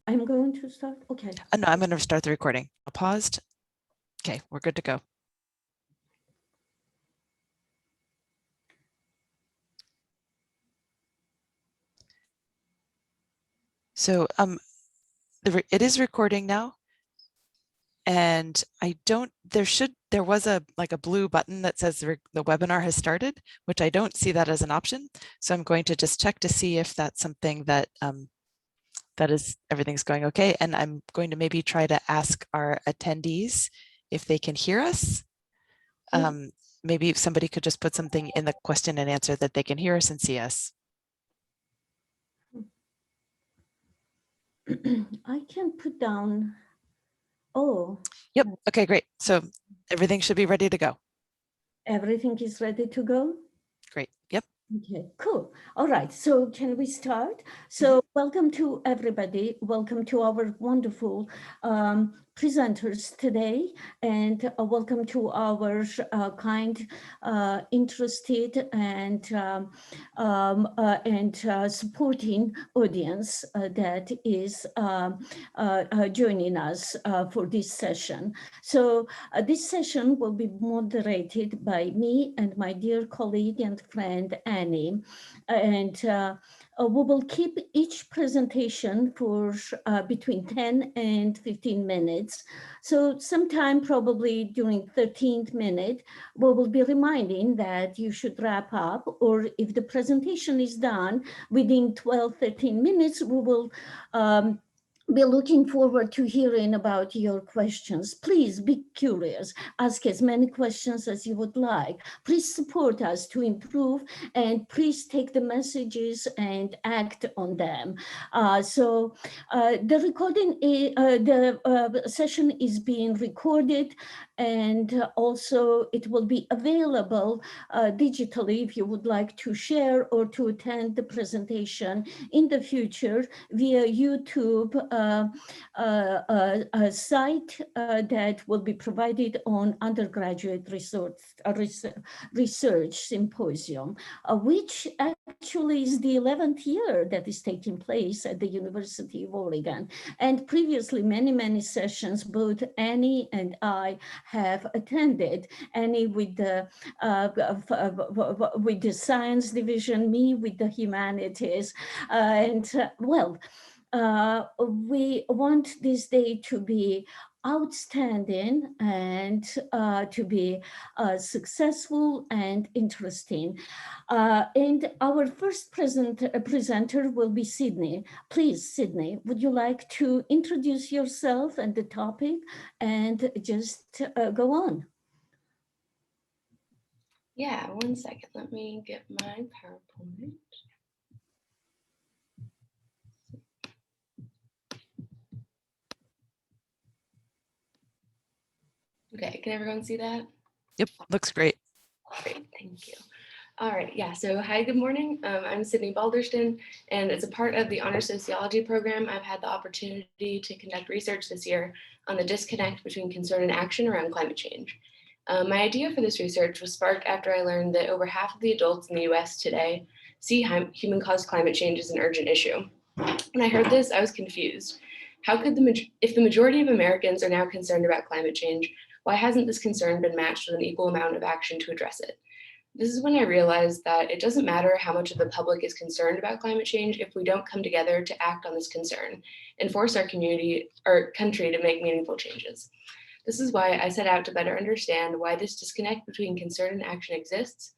I'm going to start. Okay. No, I'm going to start the recording. I paused. Okay, we're good to go. So it is recording now. And there was a blue button that says the webinar has started, which I don't see that as an option. So I'm going to just check to see if that's something that everything's going okay. And I'm going to maybe try to ask our attendees if they can hear us. Maybe if somebody could just put something in the question and answer that they can hear us and see us. I can put down. Oh. Yep. Okay, great. So everything should be ready to go. Everything is ready to go? Great. Yep. Okay, cool. All right, so can we start? So welcome to everybody. Welcome to our wonderful presenters today, and welcome to our kind, interested, and supporting audience that is joining us for this session. So this session will be moderated by me and my dear colleague and friend, Annie, and we will keep each presentation for between 10 and 15 minutes. So sometime probably during 13th minute, we will be reminding that you should wrap up, or if the presentation is done within 12, 13 minutes, we will be looking forward to hearing about your questions. Please be curious, ask as many questions as you would like. Please support us to improve, and please take the messages and act on them. The recording, the session is being recorded, and also it will be available digitally if you would like to share or to attend the presentation in the future via YouTube site that will be provided on undergraduate research symposium, which actually is the 11th year that is taking place at the University of Oregon. And previously, many sessions, both Annie and I have attended. Annie with the science division, me with the humanities, we want this day to be outstanding and to be successful and interesting. And our first presenter will be Sydney. Please, Sydney, would you like to introduce yourself and the topic and just go on? Yeah, 1 second. Let me get my PowerPoint. Okay, can everyone see that? Yep, looks great. Great, thank you. All right, yeah, so hi, good morning. I'm Sydney Balderston, and as a part of the Honors Sociology program, I've had the opportunity to conduct research this year on the disconnect between concern and action around climate change. My idea for this research was sparked after I learned that over half of the adults in the US today see human-caused climate change as an urgent issue. When I heard this, I was confused. How could if the majority of Americans are now concerned about climate change, why hasn't this concern been matched with an equal amount of action to address it? This is when I realized that it doesn't matter how much of the public is concerned about climate change if we don't come together to act on this concern and force our community or country to make meaningful changes. This is why I set out to better understand why this disconnect between concern and action exists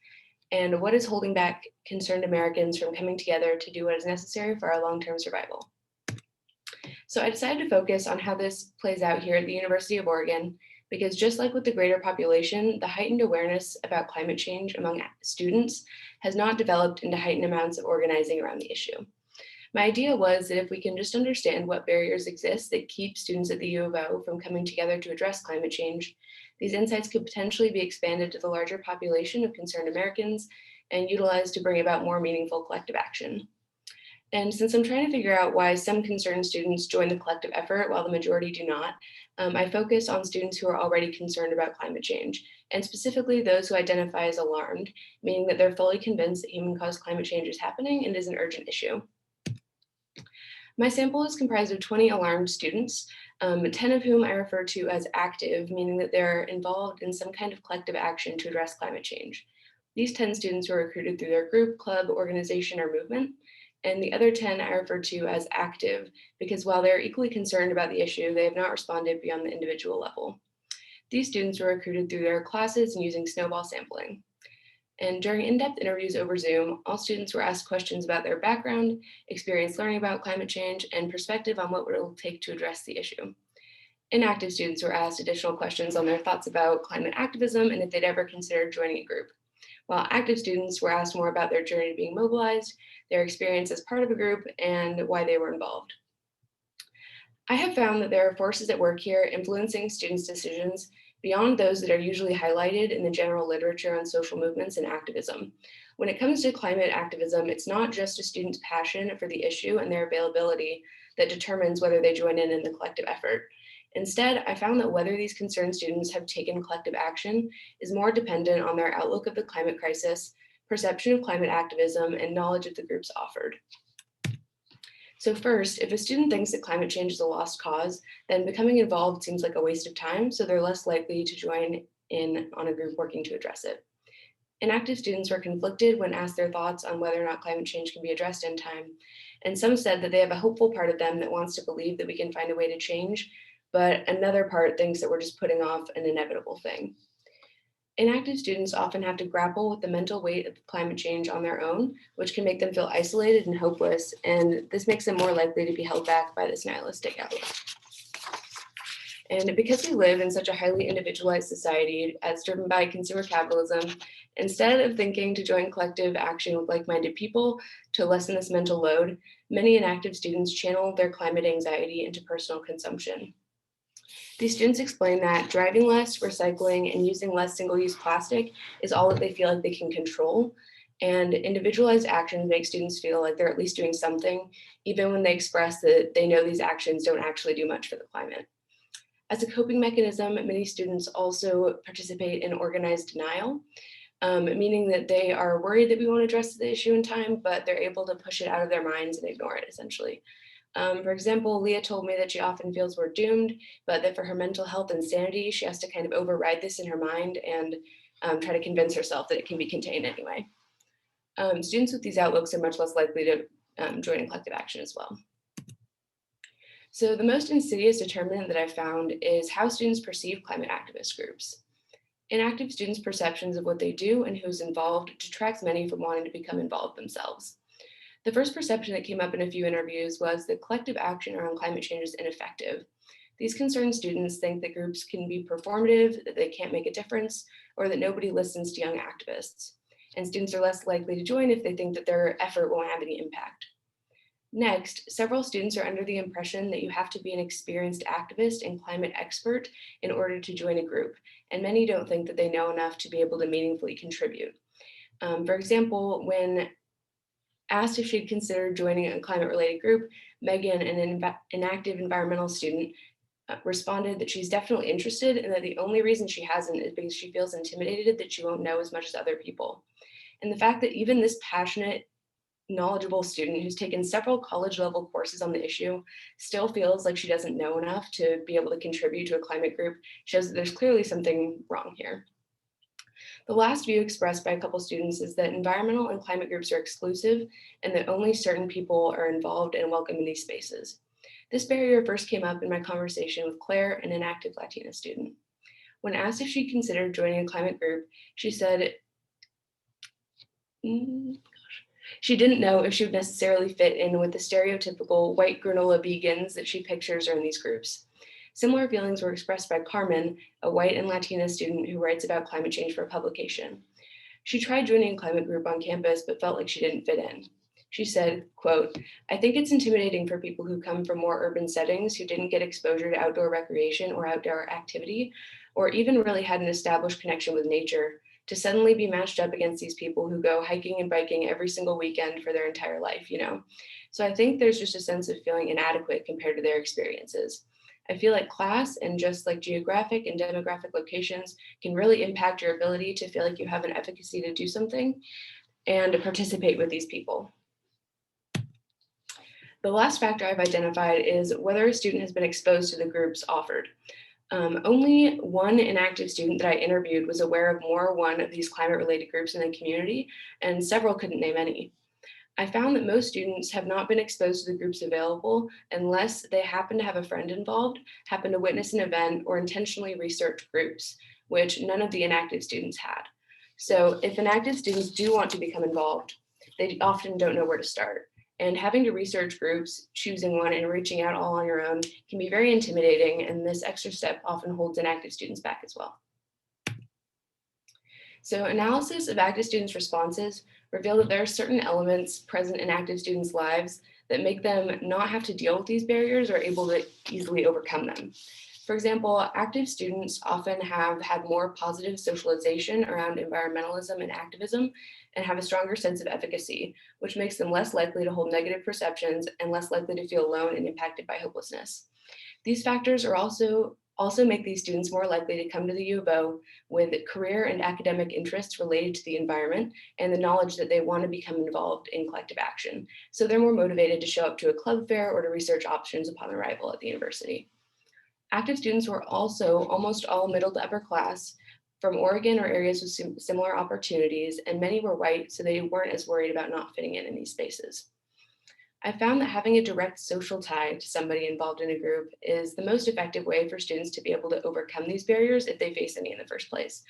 and what is holding back concerned Americans from coming together to do what is necessary for our long-term survival. So I decided to focus on how this plays out here at the University of Oregon, because just like with the greater population, the heightened awareness about climate change among students has not developed into heightened amounts of organizing around the issue. My idea was that if we can just understand what barriers exist that keep students at the U of O from coming together to address climate change, these insights could potentially be expanded to the larger population of concerned Americans and utilized to bring about more meaningful collective action. And since I'm trying to figure out why some concerned students join the collective effort while the majority do not, I focus on students who are already concerned about climate change, and specifically those who identify as alarmed, meaning that they're fully convinced that human-caused climate change is happening and is an urgent issue. My sample is comprised of 20 alarmed students, 10 of whom I refer to as active, meaning that they're involved in some kind of collective action to address climate change. These 10 students were recruited through their group, club, organization, or movement. And the other 10 I refer to as active, because while they're equally concerned about the issue, they have not responded beyond the individual level. These students were recruited through their classes and using snowball sampling. And during in-depth interviews over Zoom, all students were asked questions about their background, experience learning about climate change, and perspective on what it will take to address the issue. Inactive students were asked additional questions on their thoughts about climate activism and if they'd ever considered joining a group. While active students were asked more about their journey to being mobilized, their experience as part of a group, and why they were involved. I have found that there are forces at work here influencing students' decisions beyond those that are usually highlighted in the general literature on social movements and activism. When it comes to climate activism, it's not just a student's passion for the issue and their availability that determines whether they join in the collective effort. Instead, I found that whether these concerned students have taken collective action is more dependent on their outlook of the climate crisis, perception of climate activism, and knowledge of the groups offered. So first, if a student thinks that climate change is a lost cause, then becoming involved seems like a waste of time, so they're less likely to join in on a group working to address it. Inactive students were conflicted when asked their thoughts on whether or not climate change can be addressed in time. And some said that they have a hopeful part of them that wants to believe that we can find a way to change, but another part thinks that we're just putting off an inevitable thing. Inactive students often have to grapple with the mental weight of climate change on their own, which can make them feel isolated and hopeless, and this makes them more likely to be held back by this nihilistic outlook. And because we live in such a highly individualized society as driven by consumer capitalism, instead of thinking to join collective action with like-minded people to lessen this mental load, many inactive students channel their climate anxiety into personal consumption. These students explain that driving less, recycling, and using less single-use plastic is all that they feel like they can control. And individualized actions make students feel like they're at least doing something, even when they express that they know these actions don't actually do much for the climate. As a coping mechanism, many students also participate in organized denial, meaning that they are worried that we won't address the issue in time, but they're able to push it out of their minds and ignore it, essentially. For example, Leah told me that she often feels we're doomed, but that for her mental health and sanity, she has to kind of override this in her mind and try to convince herself that it can be contained anyway. Students with these outlooks are much less likely to join in collective action as well. So the most insidious determinant that I found is how students perceive climate activist groups. Inactive students' perceptions of what they do and who's involved detracts many from wanting to become involved themselves. The first perception that came up in a few interviews was that collective action around climate change is ineffective. These concerned students think that groups can be performative, that they can't make a difference, or that nobody listens to young activists. And students are less likely to join if they think that their effort won't have any impact. Next, several students are under the impression that you have to be an experienced activist and climate expert in order to join a group, and many don't think that they know enough to be able to meaningfully contribute. For example, when asked if she'd considered joining a climate-related group, Megan, an inactive environmental student, responded that she's definitely interested and that the only reason she hasn't is because she feels intimidated that she won't know as much as other people. And the fact that even this passionate, knowledgeable student who's taken several college-level courses on the issue still feels like she doesn't know enough to be able to contribute to a climate group shows that there's clearly something wrong here. The last view expressed by a couple students is that environmental and climate groups are exclusive and that only certain people are involved and welcome in these spaces. This barrier first came up in my conversation with Claire, an inactive Latina student. When asked if she considered joining a climate group, she said, she didn't know if she would necessarily fit in with the stereotypical white granola vegans that she pictures are in these groups. Similar feelings were expressed by Carmen, a white and Latina student who writes about climate change for a publication. She tried joining a climate group on campus, but felt like she didn't fit in. She said, quote, "I think it's intimidating for people who come from more urban settings who didn't get exposure to outdoor recreation or outdoor activity, or even really had an established connection with nature, to suddenly be matched up against these people who go hiking and biking every single weekend for their entire life, you know? So I think there's just a sense of feeling inadequate compared to their experiences. I feel like class and just like geographic and demographic locations can really impact your ability to feel like you have an efficacy to do something and to participate with these people." The last factor I've identified is whether a student has been exposed to the groups offered. Only one inactive student that I interviewed was aware of more one of these climate-related groups in the community, and several couldn't name any. I found that most students have not been exposed to the groups available unless they happen to have a friend involved, happen to witness an event, or intentionally research groups, which none of the inactive students had. So if inactive students do want to become involved, they often don't know where to start. And having to research groups, choosing one, and reaching out all on your own can be very intimidating, and this extra step often holds inactive students back as well. So analysis of active students' responses reveal that there are certain elements present in active students' lives that make them not have to deal with these barriers or able to easily overcome them. For example, active students often have had more positive socialization around environmentalism and activism and have a stronger sense of efficacy, which makes them less likely to hold negative perceptions and less likely to feel alone and impacted by hopelessness. These factors are also make these students more likely to come to the U of O with career and academic interests related to the environment and the knowledge that they want to become involved in collective action. So they're more motivated to show up to a club fair or to research options upon arrival at the university. Active students were also almost all middle to upper class from Oregon or areas with similar opportunities, and many were white, so they weren't as worried about not fitting in these spaces. I found that having a direct social tie to somebody involved in a group is the most effective way for students to be able to overcome these barriers if they face any in the first place.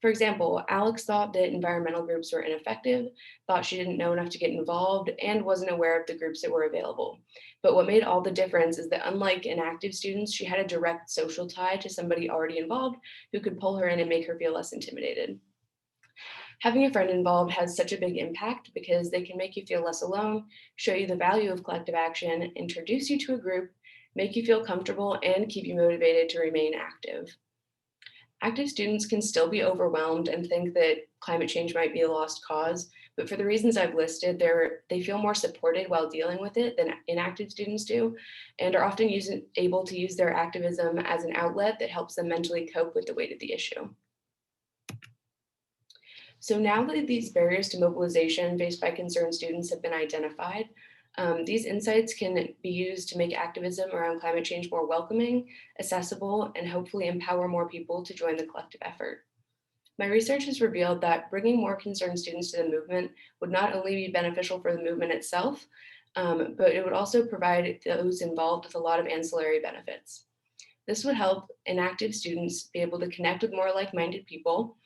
For example, Alex thought that environmental groups were ineffective, thought she didn't know enough to get involved, and wasn't aware of the groups that were available. But what made all the difference is that unlike inactive students, she had a direct social tie to somebody already involved who could pull her in and make her feel less intimidated. Having a friend involved has such a big impact because they can make you feel less alone, show you the value of collective action, introduce you to a group, make you feel comfortable, and keep you motivated to remain active. Active students can still be overwhelmed and think that climate change might be a lost cause, but for the reasons I've listed, they feel more supported while dealing with it than inactive students do, and are often able to use their activism as an outlet that helps them mentally cope with the weight of the issue. So now that these barriers to mobilization faced by concerned students have been identified, these insights can be used to make activism around climate change more welcoming, accessible, and hopefully empower more people to join the collective effort. My research has revealed that bringing more concerned students to the movement would not only be beneficial for the movement itself, but it would also provide those involved with a lot of ancillary benefits. This would help inactive students be able to connect with more like-minded people,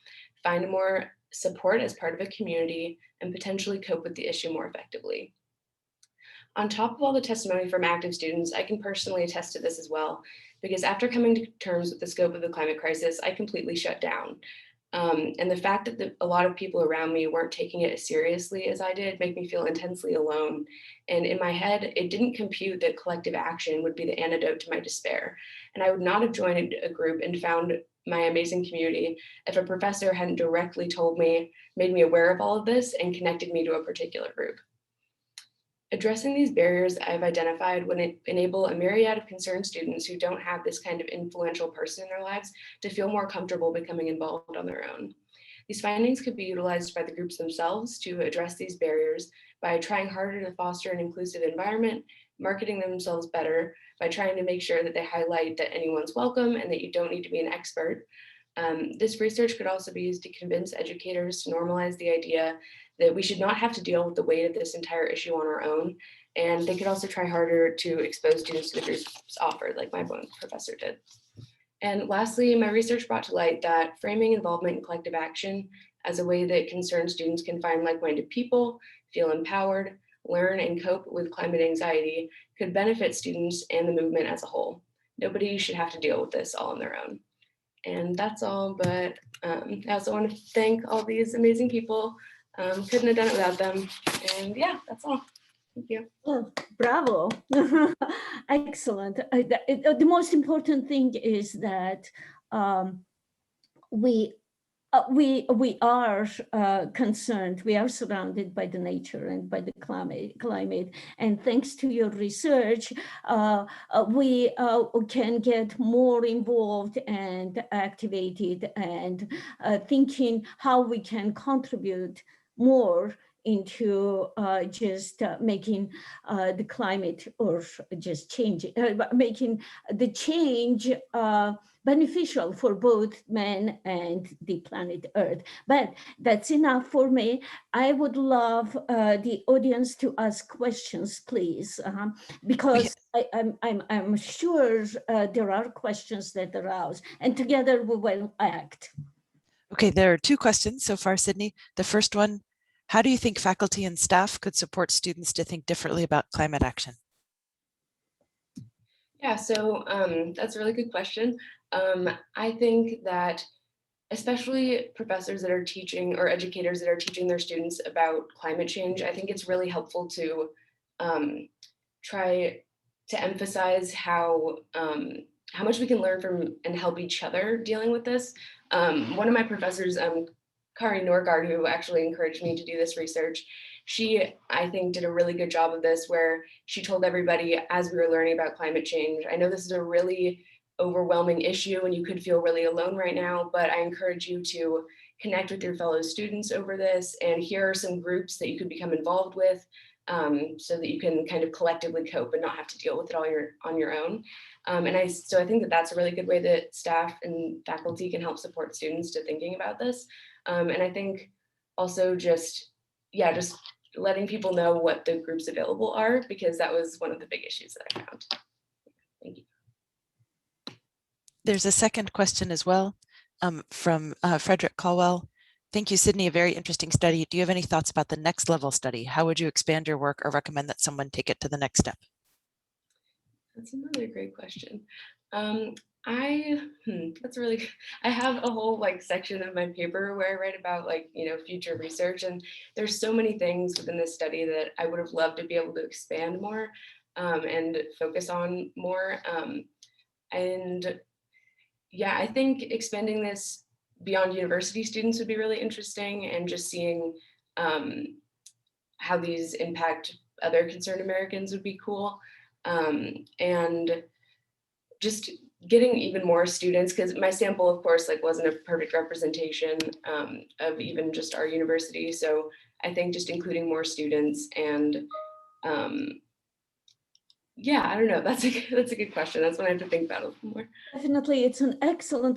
find more support as part of a community, and potentially cope with the issue more effectively. On top of all the testimony from active students, I can personally attest to this as well, because after coming to terms with the scope of the climate crisis, I completely shut down. And the fact that a lot of people around me weren't taking it as seriously as I did made me feel intensely alone. And in my head, it didn't compute that collective action would be the antidote to my despair. And I would not have joined a group and found my amazing community if a professor hadn't directly told me, made me aware of all of this, and connected me to a particular group. Addressing these barriers I've identified would enable a myriad of concerned students who don't have this kind of influential person in their lives to feel more comfortable becoming involved on their own. These findings could be utilized by the groups themselves to address these barriers by trying harder to foster an inclusive environment, marketing themselves better, by trying to make sure that they highlight that anyone's welcome and that you don't need to be an expert. This research could also be used to convince educators to normalize the idea that we should not have to deal with the weight of this entire issue on our own. And they could also try harder to expose students to the groups offered, like my one professor did. And lastly, my research brought to light that framing involvement in collective action as a way that concerned students can find like-minded people, feel empowered, learn and cope with climate anxiety could benefit students and the movement as a whole. Nobody should have to deal with this all on their own. And that's all, but I also want to thank all these amazing people. Couldn't have done it without them. And yeah, that's all. Thank you. Oh, bravo. Excellent. The most important thing is that we are concerned, we are surrounded by the nature and by the climate. And thanks to your research, we can get more involved and activated and thinking how we can contribute more into just making the climate or just changing, making the change beneficial for both man and the planet Earth. But that's enough for me. I would love the audience to ask questions, please, because I'm sure there are questions that arouse, and together we will act. Okay, there are two questions so far, Sydney. The first one, how do you think faculty and staff could support students to think differently about climate action? Yeah, so that's a really good question. I think that especially professors that are teaching or educators that are teaching their students about climate change, I think it's really helpful to try to emphasize how much we can learn from and help each other dealing with this. One of my professors, Kari Norgard, who actually encouraged me to do this research, she, I think, did a really good job of this, where she told everybody as we were learning about climate change, I know this is a really overwhelming issue and you could feel really alone right now, but I encourage you to connect with your fellow students over this, and here are some groups that you could become involved with, so that you can kind of collectively cope and not have to deal with it all on your own. So I think that that's a really good way that staff and faculty can help support students to thinking about this. And I think also just letting people know what the groups available are, because that was one of the big issues that I found. Thank you. There's a second question as well from Frederick Caldwell. Thank you, Sydney, a very interesting study. Do you have any thoughts about the next level study? How would you expand your work or recommend that someone take it to the next step? That's another great question. That's really, I have a whole section of my paper where I write about future research, and there's so many things within this study that I would have loved to be able to expand more and focus on more. And yeah, I think expanding this beyond university students would be really interesting, and just seeing how these impact other concerned Americans would be cool. And just getting even more students, because my sample, of course, wasn't a perfect representation of even just our university. So I think just including more students and yeah, I don't know. That's a good question. That's what I have to think about a little more. Definitely, it's an excellent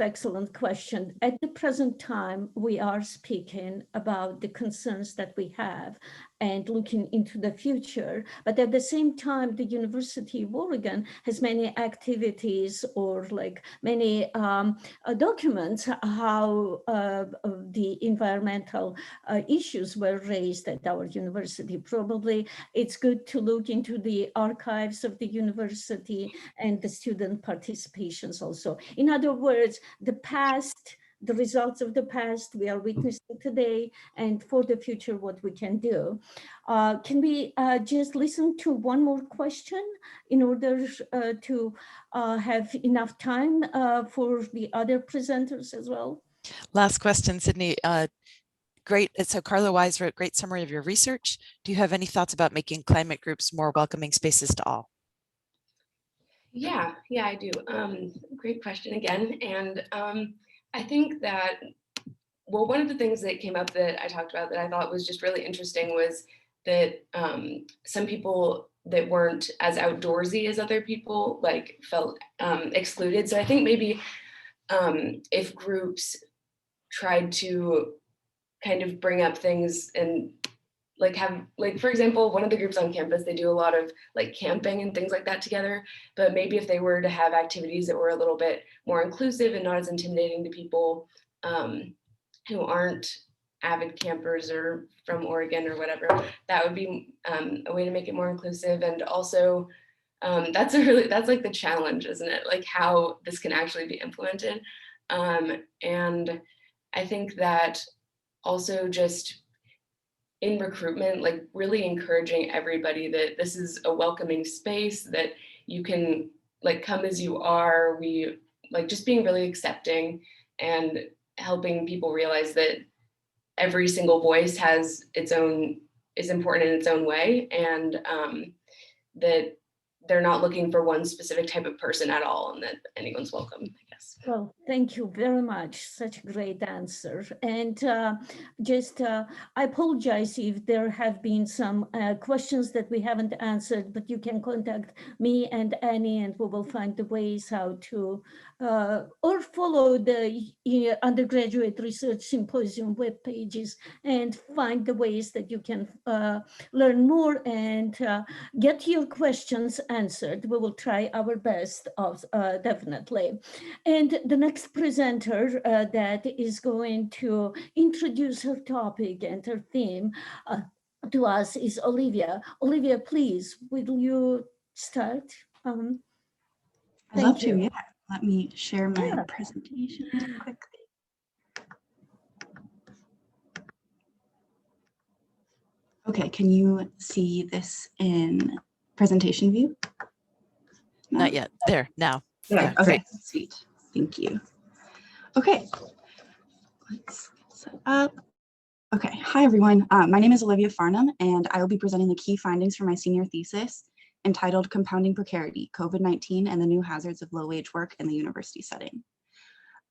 question. At the present time, we are speaking about the concerns that we have and looking into the future. But at the same time, the University of Oregon has many activities or many documents how the environmental issues were raised at our university. Probably it's good to look into the archives of the university and the student participations also. In other words, the past, the results of the past we are witnessing today, and for the future, what we can do. Can we just listen to one more question in order to have enough time for the other presenters as well? Last question, Sydney. Great. So Carla Wise wrote, great summary of your research. Do you have any thoughts about making climate groups more welcoming spaces to all? Yeah, I do. Great question again. And I think that, well, one of the things that came up that I talked about that I thought was just really interesting was that some people that weren't as outdoorsy as other people felt excluded. So I think maybe if groups tried to kind of bring up things and have for example, one of the groups on campus, they do a lot of camping and things like that together, but maybe if they were to have activities that were a little bit more inclusive and not as intimidating to people who aren't avid campers or from Oregon or whatever, that would be a way to make it more inclusive. And also that's the challenge, isn't it? How this can actually be implemented. And I think that also just in recruitment, really encouraging everybody that this is a welcoming space, that you can come as you are. We just being really accepting and helping people realize that every single voice is important in its own way, and that they're not looking for one specific type of person at all, and that anyone's welcome, I guess. Yes. Well, thank you very much. Such a great answer. And I apologize if there have been some questions that we haven't answered, but you can contact me and Annie, and we will find the ways how to, or follow the undergraduate research symposium web pages and find the ways that you can learn more and get your questions answered. We will try our best, definitely. And the next presenter that is going to introduce her topic and her theme to us is Olivia. Olivia, please, will you start? I'd love to, you. yeah. Let me share my Yeah. presentation quickly. Okay, can you see this in presentation view? No? Not yet. There, now. There, Yeah, okay, great. sweet. Thank you. Okay, let's get set up. Okay, hi everyone. My name is Olivia Farnham, and I will be presenting the key findings for my senior thesis entitled Compounding Precarity, COVID-19 and the New Hazards of Low-Wage Work in the University Setting.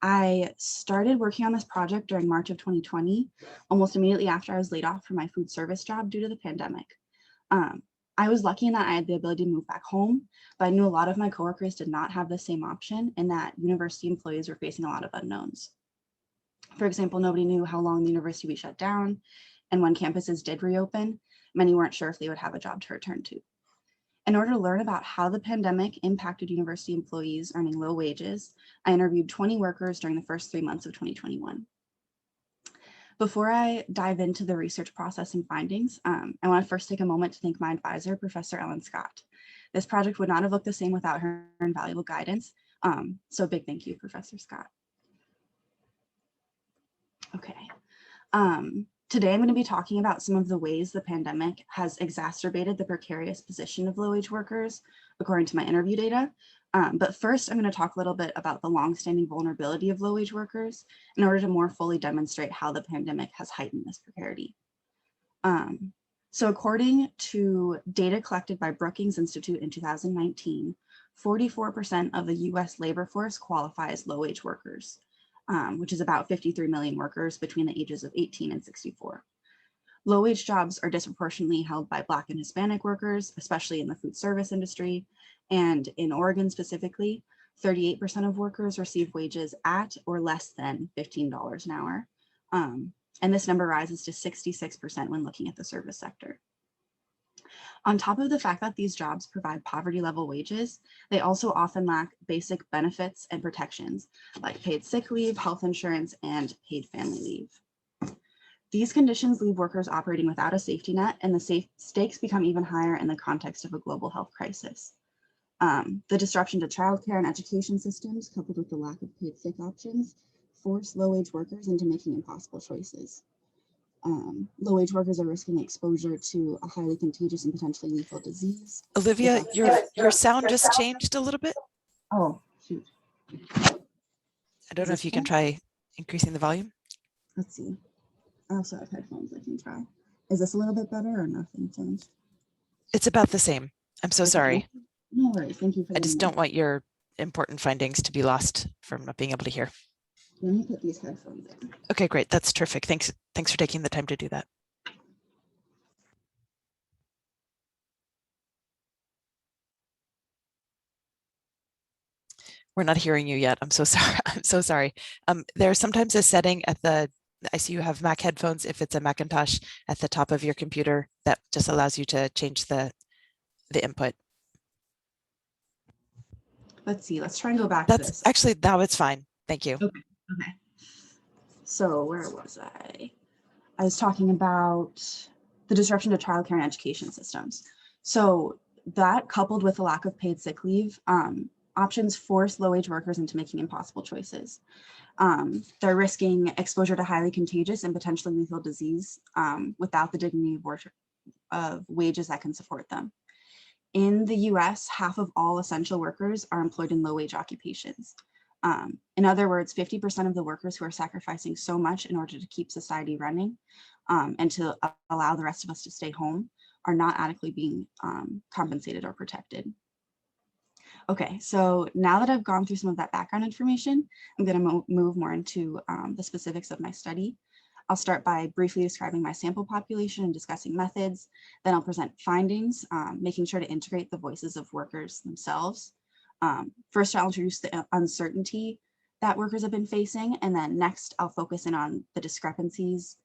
I started working on this project during March of 2020, almost immediately after I was laid off from my food service job due to the pandemic. I was lucky in that I had the ability to move back home, but I knew a lot of my coworkers did not have the same option and that university employees were facing a lot of unknowns. For example, nobody knew how long the university would be shut down, and when campuses did reopen, many weren't sure if they would have a job to return to. In order to learn about how the pandemic impacted university employees earning low wages, I interviewed 20 workers during the first 3 months of 2021. Before I dive into the research process and findings, I want to first take a moment to thank my advisor, Professor Ellen Scott. This project would not have looked the same without her invaluable guidance. So a big thank you, Professor Scott. Okay. Today, I'm going to be talking about some of the ways the pandemic has exacerbated the precarious position of low-wage workers, according to my interview data. But first, I'm going to talk a little bit about the longstanding vulnerability of low-wage workers in order to more fully demonstrate how the pandemic has heightened this precarity. So according to data collected by Brookings Institute in 2019, 44% of the US labor force qualify as low-wage workers, which is about 53 million workers between the ages of 18 and 64. Low-wage jobs are disproportionately held by Black and Hispanic workers, especially in the food service industry. And in Oregon specifically, 38% of workers receive wages at or less than $15 an hour. And this number rises to 66% when looking at the service sector. On top of the fact that these jobs provide poverty level wages, they also often lack basic benefits and protections like paid sick leave, health insurance, and paid family leave. These conditions leave workers operating without a safety net, and the stakes become even higher in the context of a global health crisis. The disruption to childcare and education systems, coupled with the lack of paid sick options, force low-wage workers into making impossible choices. Low-wage workers are risking exposure to a highly contagious and potentially lethal disease. Olivia, your sound just changed a little bit. Oh, shoot. I don't know if you can try increasing the volume. Let's see. I also have headphones I can try. Is this a little bit better or nothing changed? It's about the same. I'm so sorry. No worries. Thank you for I just don't want your important findings to be lost from not being able to hear. Let me put these headphones in. Okay, great. That's terrific. Thanks for taking the time to do that. We're not hearing you yet. I'm so sorry. I'm so sorry. There's sometimes a setting at the, I see you have Mac headphones. If it's a Macintosh at the top of your computer, that just allows you to change the input. Let's see. Let's try and go back to this. Actually, now it's fine. Thank you. Okay. So where was I? I was talking about the disruption to childcare and education systems. So that, coupled with the lack of paid sick leave, options force low-wage workers into making impossible choices. They're risking exposure to highly contagious and potentially lethal disease without the dignity of wages that can support them. In the US, half of all essential workers are employed in low-wage occupations. In other words, 50% of the workers who are sacrificing so much in order to keep society running and to allow the rest of us to stay home are not adequately being compensated or protected. Okay, so now that I've gone through some of that background information, I'm going to move more into the specifics of my study. I'll start by briefly describing my sample population and discussing methods. Then I'll present findings, making sure to integrate the voices of workers themselves. First, I'll introduce the uncertainty that workers have been facing, and then next I'll focus in on the discrepancies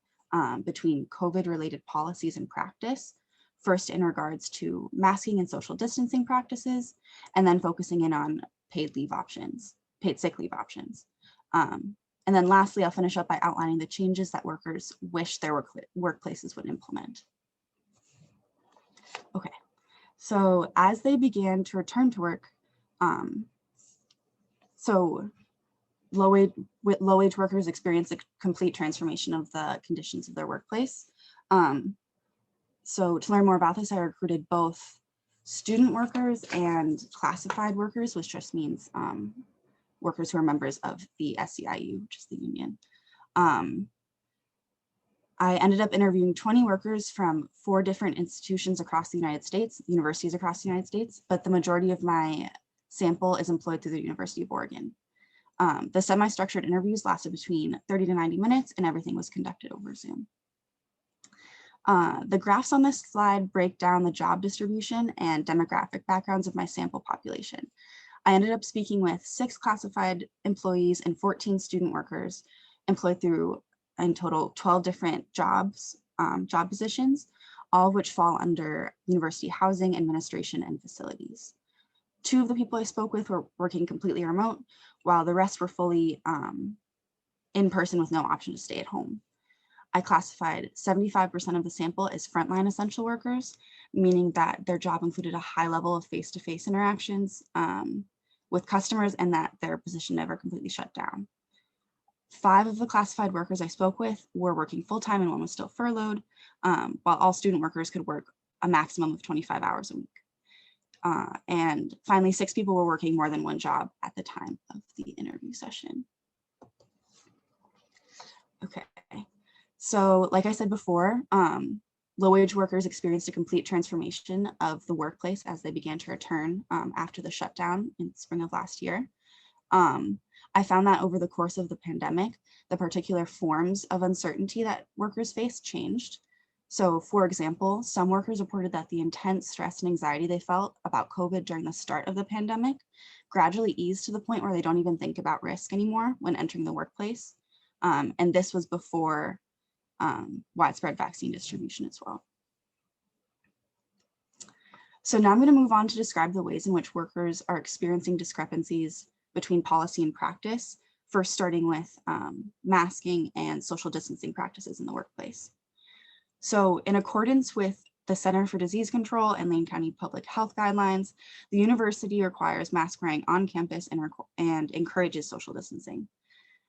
between COVID-related policies and practice, first in regards to masking and social distancing practices, and then focusing in on paid leave options, paid sick leave options. And then lastly, I'll finish up by outlining the changes that workers wish their workplaces would implement. Okay, so as they began to return to work, low-wage workers experienced a complete transformation of the conditions of their workplace. So to learn more about this, I recruited both student workers and classified workers, which just means workers who are members of the SEIU, which is the union. I ended up interviewing 20 workers from 4 different institutions across the United States, universities across the United States, but the majority of my sample is employed through the University of Oregon. The semi-structured interviews lasted between 30 to 90 minutes and everything was conducted over Zoom. The graphs on this slide break down the job distribution and demographic backgrounds of my sample population. I ended up speaking with 6 classified employees and 14 student workers employed through, in total, 12 different job positions, all of which fall under university housing, administration, and facilities. 2 of the people I spoke with were working completely remote, while the rest were fully in person with no option to stay at home. I classified 75% of the sample as frontline essential workers, meaning that their job included a high level of face-to-face interactions with customers and that their position never completely shut down. 5 of the classified workers I spoke with were working full-time and 1 was still furloughed, while all student workers could work a maximum of 25 hours a week. And finally, 6 people were working more than 1 job at the time of the interview session. Okay. So like I said before, low-wage workers experienced a complete transformation of the workplace as they began to return after the shutdown in spring of last year. I found that over the course of the pandemic, the particular forms of uncertainty that workers faced changed. So for example, some workers reported that the intense stress and anxiety they felt about COVID during the start of the pandemic gradually eased to the point where they don't even think about risk anymore when entering the workplace. And this was before widespread vaccine distribution as well. So now I'm going to move on to describe the ways in which workers are experiencing discrepancies between policy and practice, first starting with masking and social distancing practices in the workplace. So in accordance with the Center for Disease Control and Lane County Public Health guidelines, the university requires mask wearing on campus and encourages social distancing.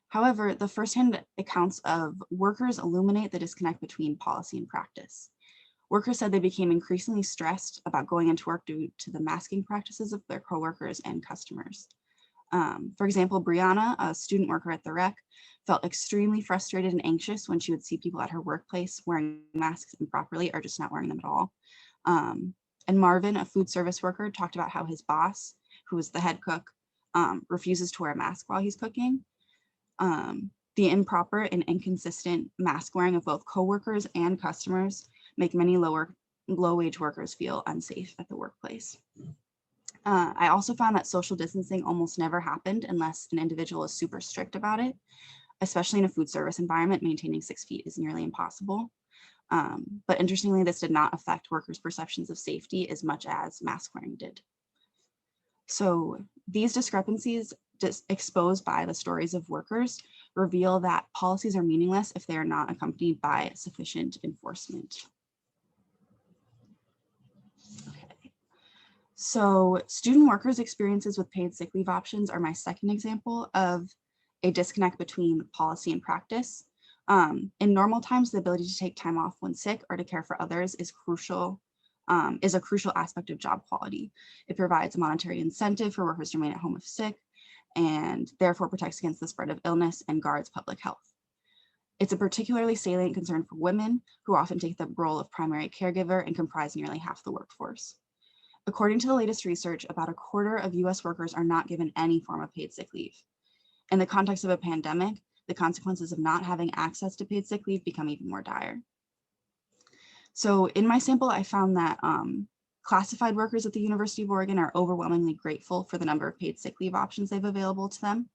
However, the firsthand accounts of workers illuminate the disconnect between policy and practice. Workers said they became increasingly stressed about going into work due to the masking practices of their coworkers and customers. For example, Brianna, a student worker at the rec, felt extremely frustrated and anxious when she would see people at her workplace wearing masks improperly or just not wearing them at all. And Marvin, a food service worker, talked about how his boss, who was the head cook, refuses to wear a mask while he's cooking. The improper and inconsistent mask wearing of both coworkers and customers make many low-wage workers feel unsafe at the workplace. I also found that social distancing almost never happened unless an individual is super strict about it, especially in a food service environment. Maintaining 6 feet is nearly impossible. But interestingly, this did not affect workers' perceptions of safety as much as mask wearing did. So these discrepancies exposed by the stories of workers reveal that policies are meaningless if they are not accompanied by sufficient enforcement. Okay. So student workers' experiences with paid sick leave options are my second example of a disconnect between policy and practice. In normal times, the ability to take time off when sick or to care for others is a crucial aspect of job quality. It provides a monetary incentive for workers to remain at home if sick, and therefore protects against the spread of illness and guards public health. It's a particularly salient concern for women, who often take the role of primary caregiver and comprise nearly half the workforce. According to the latest research, about a quarter of US workers are not given any form of paid sick leave. In the context of a pandemic, the consequences of not having access to paid sick leave become even more dire. So in my sample, I found that classified workers at the University of Oregon are overwhelmingly grateful for the number of paid sick leave options they've available to them.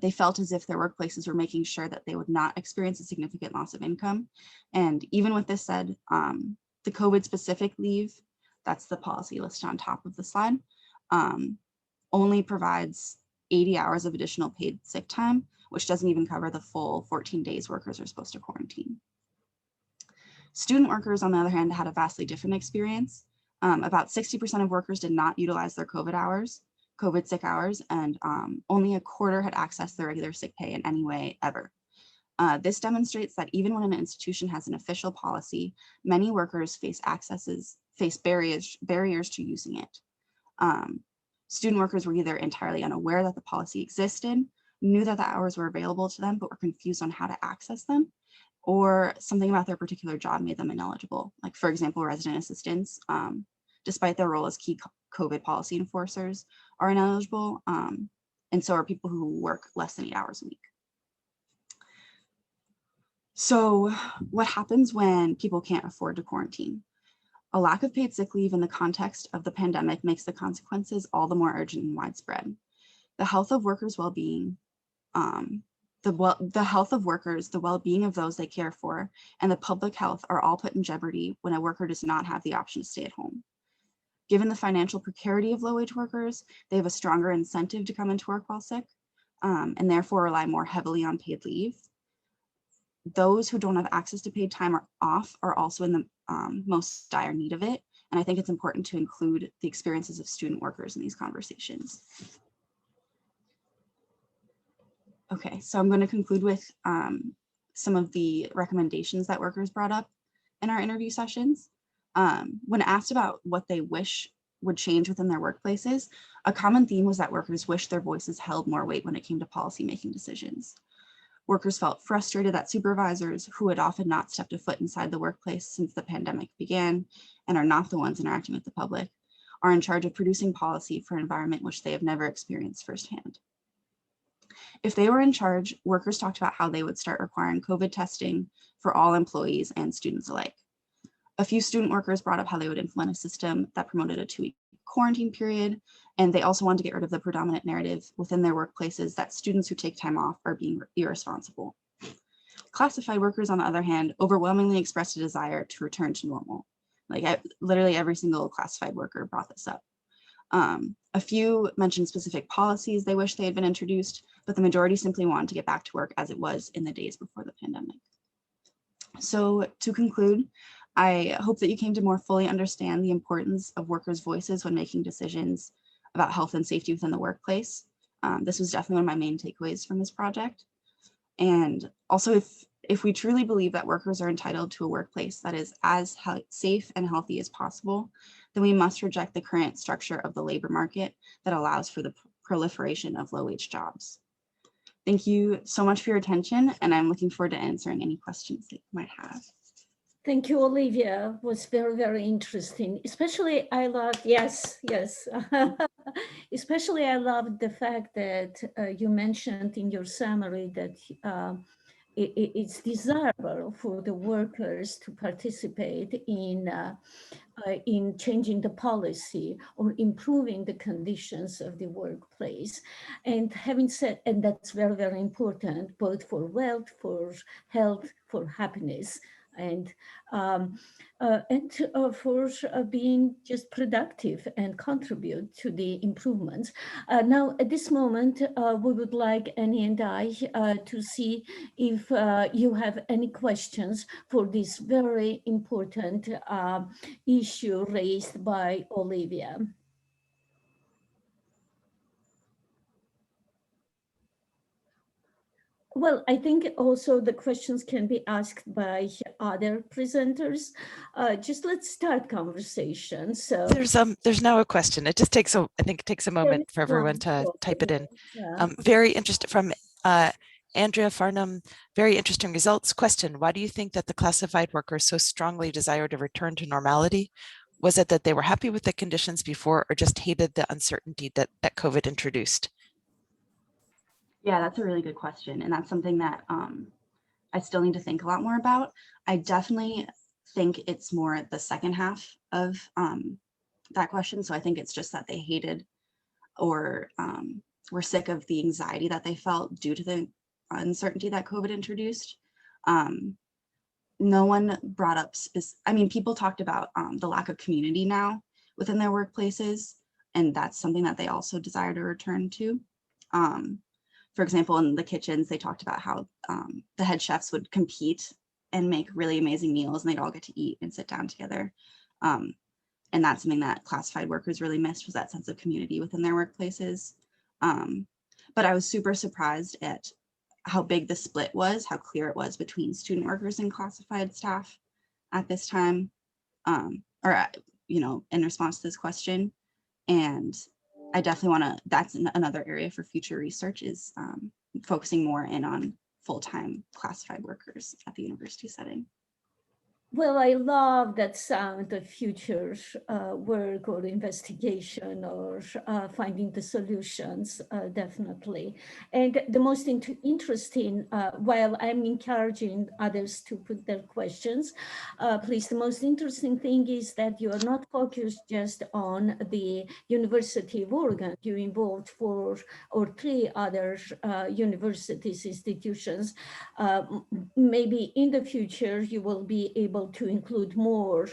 They felt as if their workplaces were making sure that they would not experience a significant loss of income. And even with this said, the COVID specific leave, that's the policy listed on top of the slide, only provides 80 hours of additional paid sick time, which doesn't even cover the full 14 days workers are supposed to quarantine. Student workers, on the other hand, had a vastly different experience. About 60% of workers did not utilize their COVID sick hours, and only a quarter had accessed their regular sick pay in any way ever. This demonstrates that even when an institution has an official policy, many workers face barriers to using it. Student workers were either entirely unaware that the policy existed, knew that the hours were available to them, but were confused on how to access them, or something about their particular job made them ineligible. Like, for example, resident assistants, despite their role as key COVID policy enforcers, are ineligible, and so are people who work less than 8 hours a week. So what happens when people can't afford to quarantine? A lack of paid sick leave in the context of the pandemic makes the consequences all the more urgent and widespread. The health of workers' well-being, the health of workers, the well-being of those they care for, and the public health are all put in jeopardy when a worker does not have the option to stay at home. Given the financial precarity of low-wage workers, they have a stronger incentive to come into work while sick, and therefore rely more heavily on paid leave. Those who don't have access to paid time off are also in the most dire need of it, and I think it's important to include the experiences of student workers in these conversations. Okay, so I'm going to conclude with some of the recommendations that workers brought up in our interview sessions. When asked about what they wish would change within their workplaces, a common theme was that workers wished their voices held more weight when it came to policy-making decisions. Workers felt frustrated that supervisors, who had often not stepped a foot inside the workplace since the pandemic began and are not the ones interacting with the public, are in charge of producing policy for an environment which they have never experienced firsthand. If they were in charge, workers talked about how they would start requiring COVID testing for all employees and students alike. A few student workers brought up how they would implement a system that promoted a 2-week quarantine period, and they also wanted to get rid of the predominant narrative within their workplaces that students who take time off are being irresponsible. Classified workers, on the other hand, overwhelmingly expressed a desire to return to normal. Literally every single classified worker brought this up. A few mentioned specific policies they wish they had been introduced, but the majority simply wanted to get back to work as it was in the days before the pandemic. So to conclude, I hope that you came to more fully understand the importance of workers' voices when making decisions about health and safety within the workplace. This was definitely one of my main takeaways from this project. And also, if we truly believe that workers are entitled to a workplace that is as safe and healthy as possible, then we must reject the current structure of the labor market that allows for the proliferation of low-wage jobs. Thank you so much for your attention, and I'm looking forward to answering any questions that you might have. Thank you, Olivia. It was very, very interesting. Especially I loved, yes. Especially I loved the fact that you mentioned in your summary that it's desirable for the workers to participate in changing the policy or improving the conditions of the workplace. And having said, and that's very, very important, both for wealth, for health, for happiness, and for being just productive and contribute to the improvements. Now, at this moment, we would like Annie and I to see if you have any questions for this very important issue raised by Olivia. Well, I think also the questions can be asked by other presenters. Just let's start conversation. So there's now a question. It just takes I think it takes a moment for everyone to type it in. Very interested from Andrea Farnham. Very interesting results. Question: why do you think that the classified workers so strongly desire to return to normality? Was it that they were happy with the conditions before or just hated the uncertainty that COVID introduced? Yeah, that's a really good question. And that's something that I still need to think a lot more about. I definitely think it's more the second half of that question. So I think it's just that they hated or were sick of the anxiety that they felt due to the uncertainty that COVID introduced. No one brought up, people talked about the lack of community now within their workplaces, and that's something that they also desire to return to. For example, in the kitchens, they talked about how the head chefs would compete and make really amazing meals, and they'd all get to eat and sit down together. And that's something that classified workers really missed, was that sense of community within their workplaces. But I was super surprised at how big the split was, how clear it was between student workers and classified staff at this time, in response to this question. And I definitely want to, that's another area for future research, is focusing more in on full-time classified workers at the university setting. Well, I love that sound of future work or investigation or finding the solutions, definitely. And the most interesting, while I'm encouraging others to put their questions, please, the most interesting thing is that you are not focused just on the University of Oregon. You involved 4 or 3 other universities, institutions. Maybe in the future, you will be able to include more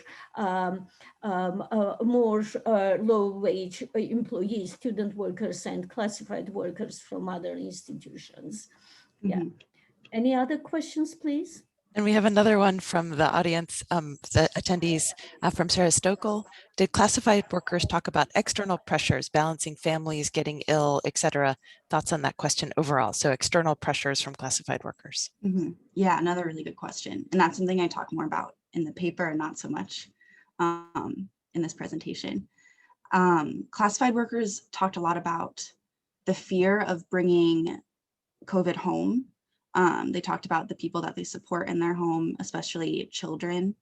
low-wage employees, student workers, and classified workers from other institutions. Yeah. Any other questions, please? And we have another one from the audience, the attendees, from Sarah Stokel. Did classified workers talk about external pressures, balancing families, getting ill, etc.? Thoughts on that question overall? So external pressures from classified workers. Yeah, another really good question. And that's something I talk more about in the paper and not so much in this presentation. Classified workers talked a lot about the fear of bringing COVID home. They talked about the people that they support in their home, especially children.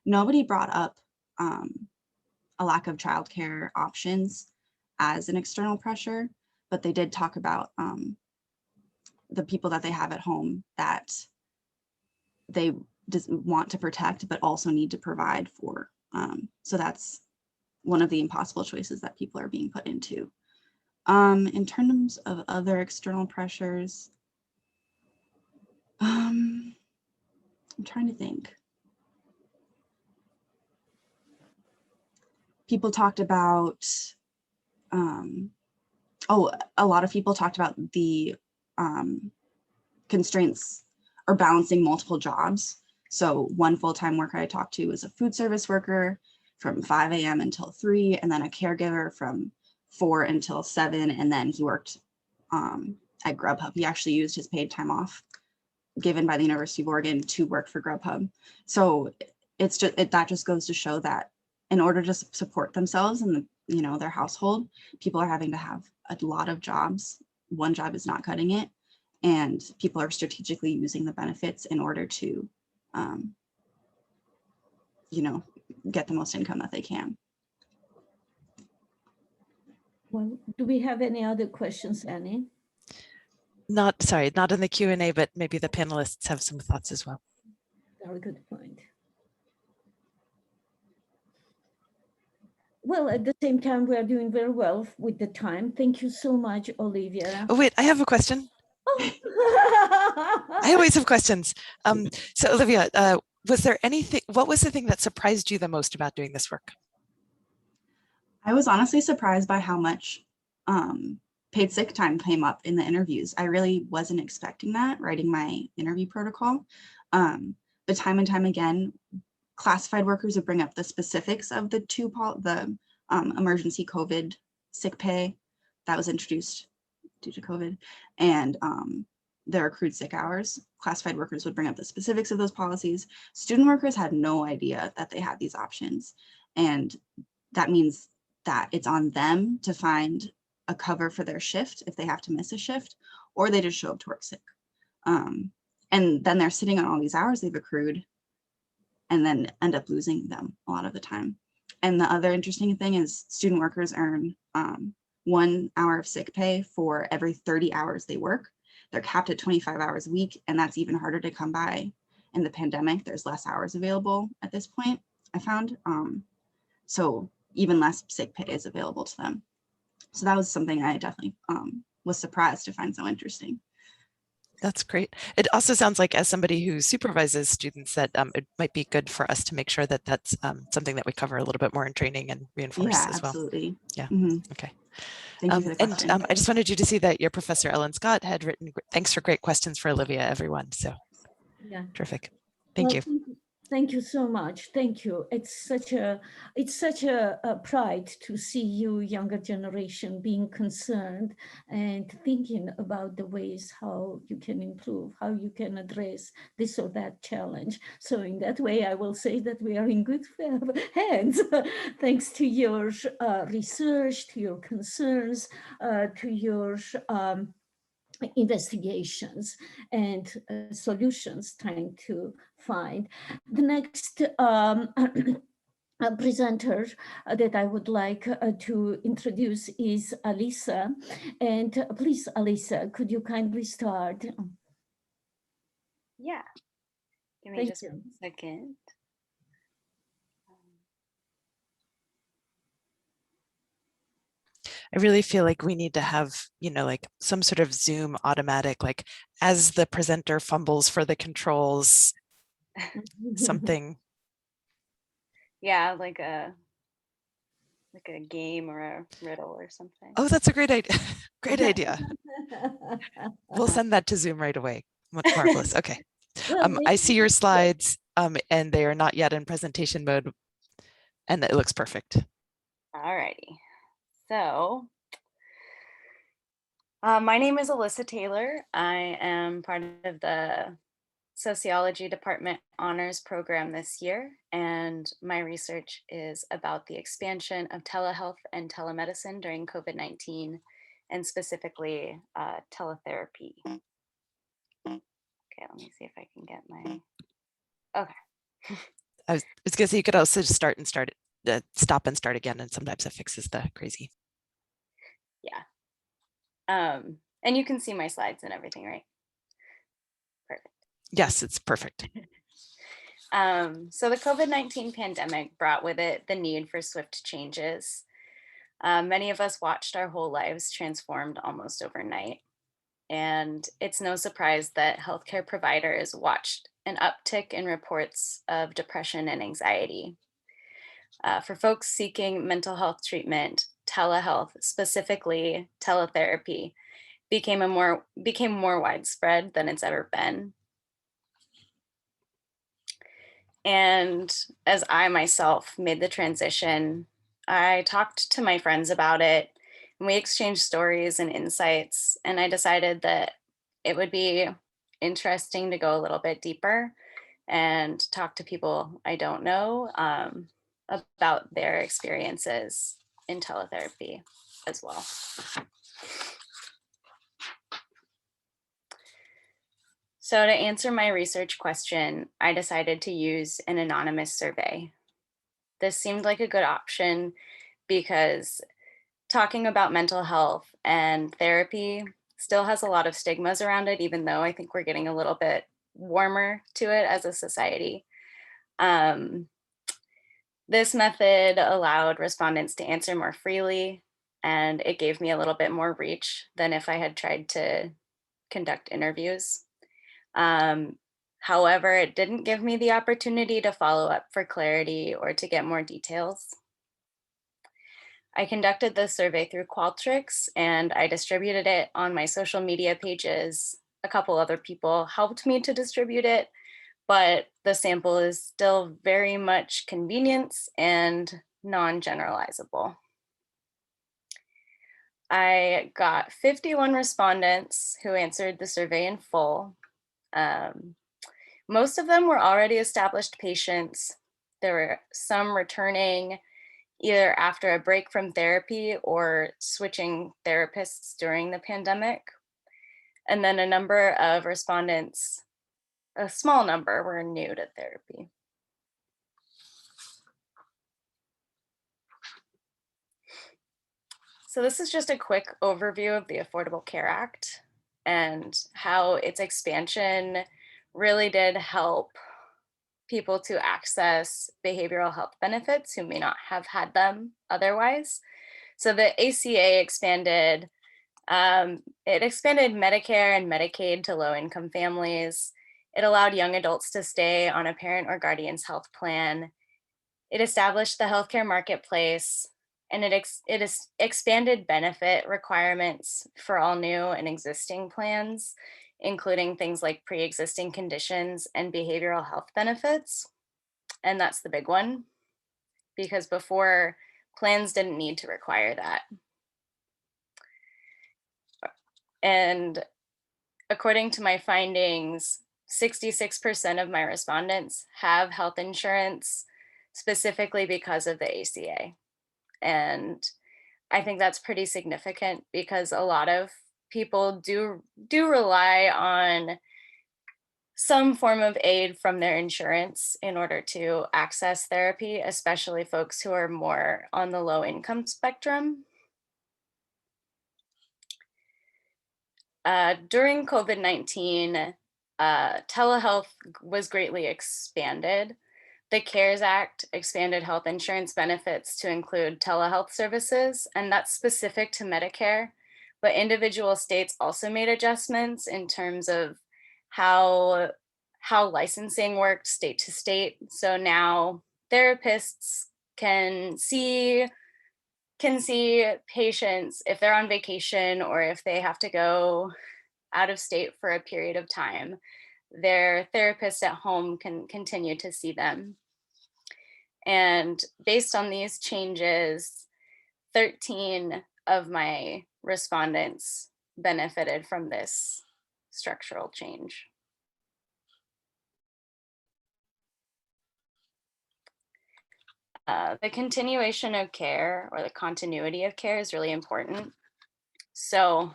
Nobody brought up a lack of childcare options as an external pressure, but they did talk about the people that they have at home that they just want to protect, but also need to provide for. So that's one of the impossible choices that people are being put into. In terms of other external pressures, I'm trying to think. People talked about, a lot of people talked about the constraints or balancing multiple jobs. So one full-time worker I talked to was a food service worker from 5 a.m. until 3, and then a caregiver from 4 until 7, and then he worked at Grubhub. He actually used his paid time off given by the University of Oregon to work for Grubhub. So it's just that just goes to show that in order to support themselves and their household, people are having to have a lot of jobs. One job is not cutting it, and people are strategically using the benefits in order to get the most income that they can. Well, do we have any other questions, Annie? Not in the Q&A, but maybe the panelists have some thoughts as well. Very good point. Well, at the same time, we are doing very well with the time. Thank you so much, Olivia. Oh, wait, I have a question. I always have questions. So Olivia, was there anything, what was the thing that surprised you the most about doing this work? I was honestly surprised by how much paid sick time came up in the interviews. I really wasn't expecting that writing my interview protocol. But time and time again, classified workers would bring up the specifics of the emergency COVID sick pay that was introduced due to COVID, and their accrued sick hours. Classified workers would bring up the specifics of those policies. Student workers had no idea that they had these options. And that means that it's on them to find a cover for their shift if they have to miss a shift, or they just show up to work sick. And then they're sitting on all these hours they've accrued and then end up losing them a lot of the time. And the other interesting thing is student workers earn 1 hour of sick pay for every 30 hours they work. They're capped at 25 hours a week, and that's even harder to come by in the pandemic. There's less hours available at this point, I found. So even less sick pay is available to them. So that was something I definitely was surprised to find so interesting. That's great. It also sounds like, as somebody who supervises students, that it might be good for us to make sure that that's something that we cover a little bit more in training and reinforce as well. Absolutely. Yeah. Okay. Thank you for the question. And I just wanted you to see that your professor, Ellen Scott, had written, thanks for great questions for Olivia, everyone. So Yeah. Terrific. Thank you. Thank you so much. Thank you. It's such a pride to see you, younger generation, being concerned and thinking about the ways how you can improve, how you can address this or that challenge. So in that way, I will say that we are in good hands, thanks to your research, to your concerns, to your investigations and solutions trying to find. The next presenter that I would like to introduce is Alyssa. And please, Alyssa, could you kindly start? Yeah, give me just 1 second. I really feel like we need to have, like some sort of Zoom automatic, like as the presenter fumbles for the controls, something. Yeah, like a game or a riddle or something. Oh, that's a great idea. Great idea. We'll send that to Zoom right away. Marvelous. Okay. I see your slides and they are not yet in presentation mode and it looks perfect. All righty. So my name is Alyssa Taylor. I am part of the Sociology Department Honors Program this year, and my research is about the expansion of telehealth and telemedicine during COVID-19, and specifically teletherapy. Okay, let me see if I can get my, okay. I was gonna say you could also stop and start again, and sometimes that fixes the crazy. Yeah. And you can see my slides and everything, right? Perfect. Yes, it's perfect. So the COVID-19 pandemic brought with it the need for swift changes. Many of us watched our whole lives transformed almost overnight. And it's no surprise that healthcare providers watched an uptick in reports of depression and anxiety. For folks seeking mental health treatment, telehealth, specifically teletherapy, became more widespread than it's ever been. And as I myself made the transition, I talked to my friends about it, and we exchanged stories and insights, and I decided that it would be interesting to go a little bit deeper and talk to people I don't know about their experiences in teletherapy as well. So to answer my research question, I decided to use an anonymous survey. This seemed like a good option because talking about mental health and therapy still has a lot of stigmas around it, even though I think we're getting a little bit warmer to it as a society. This method allowed respondents to answer more freely, and it gave me a little bit more reach than if I had tried to conduct interviews. However, it didn't give me the opportunity to follow up for clarity or to get more details. I conducted this survey through Qualtrics and I distributed it on my social media pages. A couple other people helped me to distribute it, but the sample is still very much convenience and non-generalizable. I got 51 respondents who answered the survey in full. Most of them were already established patients. There were some returning either after a break from therapy or switching therapists during the pandemic. And then a number of respondents, a small number, were new to therapy. So this is just a quick overview of the Affordable Care Act and how its expansion really did help people to access behavioral health benefits who may not have had them otherwise. So the ACA expanded, it expanded Medicare and Medicaid to low-income families. It allowed young adults to stay on a parent or guardian's health plan. It established the healthcare marketplace, and it expanded benefit requirements for all new and existing plans, including things like pre-existing conditions and behavioral health benefits. And that's the big one, because before, plans didn't need to require that. And according to my findings, 66% of my respondents have health insurance specifically because of the ACA. And I think that's pretty significant because a lot of people do rely on some form of aid from their insurance in order to access therapy, especially folks who are more on the low income spectrum. During COVID-19, telehealth was greatly expanded. The CARES Act expanded health insurance benefits to include telehealth services, and that's specific to Medicare, but individual states also made adjustments in terms of how licensing worked state to state. So now therapists can see patients if they're on vacation or if they have to go out of state for a period of time. Their therapist at home can continue to see them. And based on these changes, 13 of my respondents benefited from this structural change. The continuation of care, or the continuity of care, is really important. So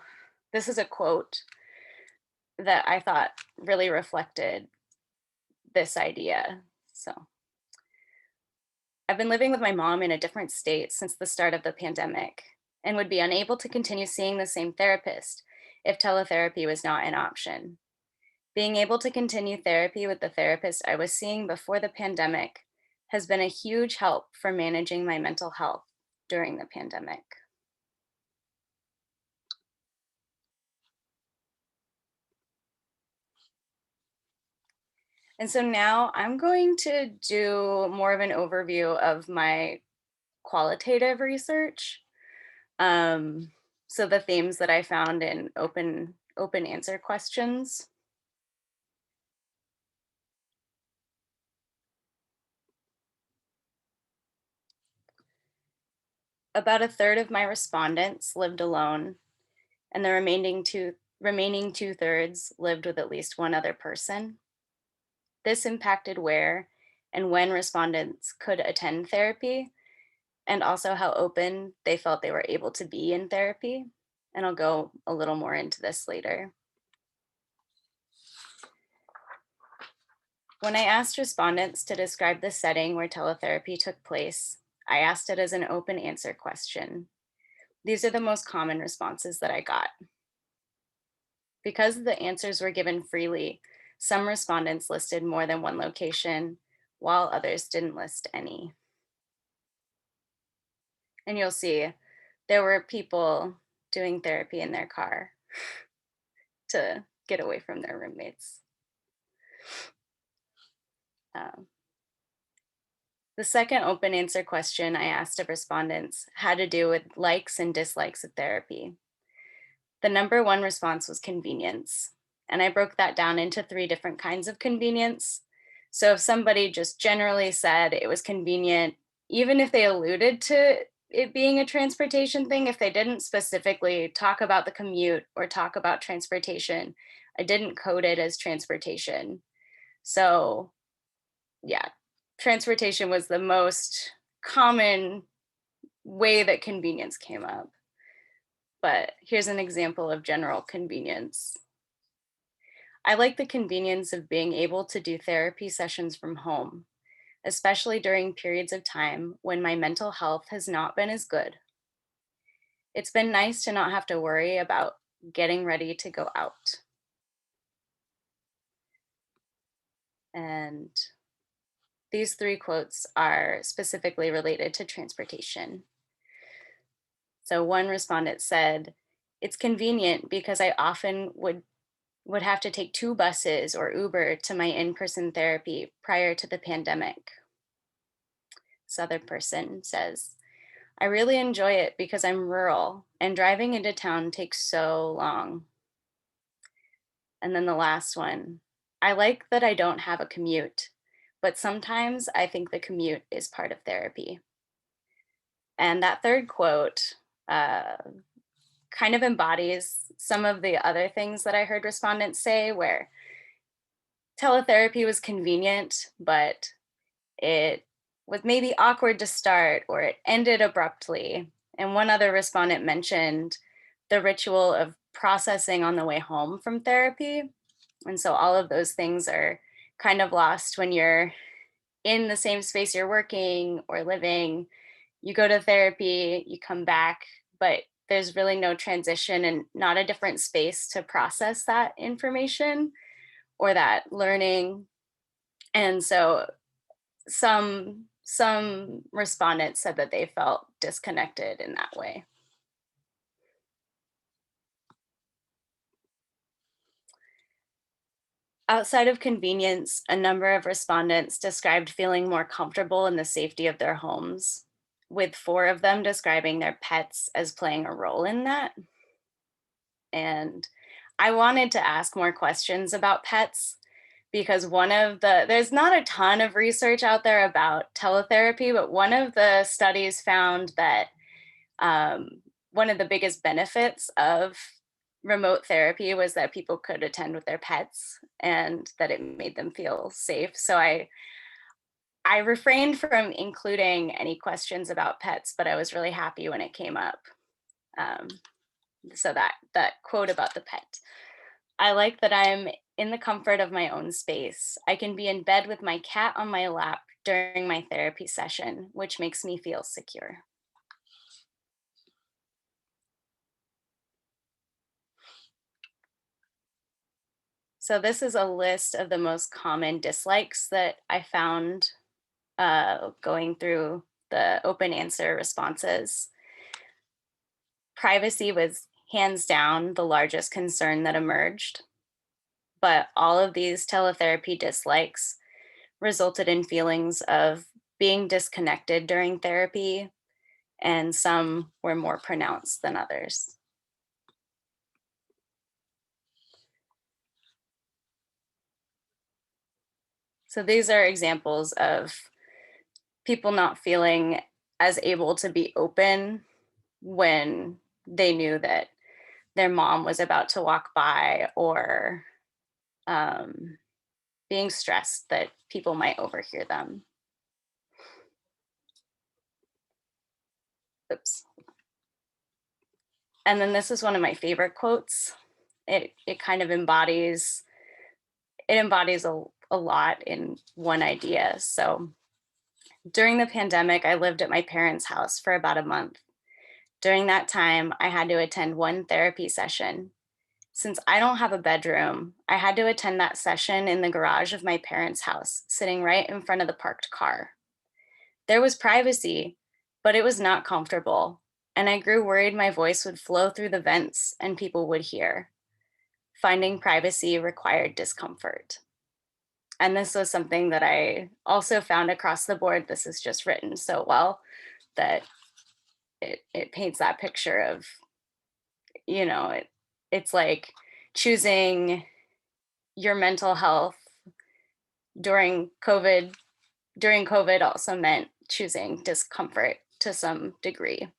this is a quote that I thought really reflected this idea. So, I've been living with my mom in a different state since the start of the pandemic and would be unable to continue seeing the same therapist if teletherapy was not an option. Being able to continue therapy with the therapist I was seeing before the pandemic has been a huge help for managing my mental health during the pandemic. And so now I'm going to do more of an overview of my qualitative research. So the themes that I found in open answer questions. About a third of my respondents lived alone, and the remaining two-thirds lived with at least one other person. This impacted where and when respondents could attend therapy, and also how open they felt they were able to be in therapy. And I'll go a little more into this later. When I asked respondents to describe the setting where teletherapy took place, I asked it as an open answer question. These are the most common responses that I got. Because the answers were given freely, some respondents listed more than one location, while others didn't list any. And you'll see there were people doing therapy in their car to get away from their roommates. The second open answer question I asked of respondents had to do with likes and dislikes of therapy. The number one response was convenience, and I broke that down into 3 different kinds of convenience. So if somebody just generally said it was convenient, even if they alluded to it being a transportation thing, if they didn't specifically talk about the commute or talk about transportation, I didn't code it as transportation. So yeah, transportation was the most common way that convenience came up. But here's an example of general convenience. I like the convenience of being able to do therapy sessions from home, especially during periods of time when my mental health has not been as good. It's been nice to not have to worry about getting ready to go out. And these 3 quotes are specifically related to transportation. So one respondent said, "It's convenient because I often would have to take 2 buses or Uber to my in-person therapy prior to the pandemic." This other person says, "I really enjoy it because I'm rural and driving into town takes so long." And then the last one, "I like that I don't have a commute, but sometimes I think the commute is part of therapy." And that third quote kind of embodies some of the other things that I heard respondents say, where teletherapy was convenient, but it was maybe awkward to start or it ended abruptly. And one other respondent mentioned the ritual of processing on the way home from therapy. And so all of those things are kind of lost when you're in the same space you're working or living. You go to therapy, you come back, but there's really no transition and not a different space to process that information or that learning. And so some respondents said that they felt disconnected in that way. Outside of convenience, a number of respondents described feeling more comfortable in the safety of their homes, with 4 of them describing their pets as playing a role in that. And I wanted to ask more questions about pets because there's not a ton of research out there about teletherapy, but one of the studies found that one of the biggest benefits of remote therapy was that people could attend with their pets and that it made them feel safe. So I refrained from including any questions about pets, but I was really happy when it came up. So that quote about the pet. "I like that I'm in the comfort of my own space. I can be in bed with my cat on my lap during my therapy session, which makes me feel secure." So this is a list of the most common dislikes that I found going through the open answer responses. Privacy was hands down the largest concern that emerged, but all of these teletherapy dislikes resulted in feelings of being disconnected during therapy, and some were more pronounced than others. So these are examples of people not feeling as able to be open when they knew that their mom was about to walk by, or being stressed that people might overhear them. Oops. And then this is one of my favorite quotes. It kind of embodies a lot in one idea. So during the pandemic, I lived at my parents' house for about a month. During that time, I had to attend 1 therapy session. Since I don't have a bedroom, I had to attend that session in the garage of my parents' house, sitting right in front of the parked car. There was privacy, but it was not comfortable, and I grew worried my voice would flow through the vents and people would hear. Finding privacy required discomfort. And this was something that I also found across the board. This is just written so well that it paints that picture of, it's like choosing your mental health during COVID. During COVID also meant choosing discomfort to some degree.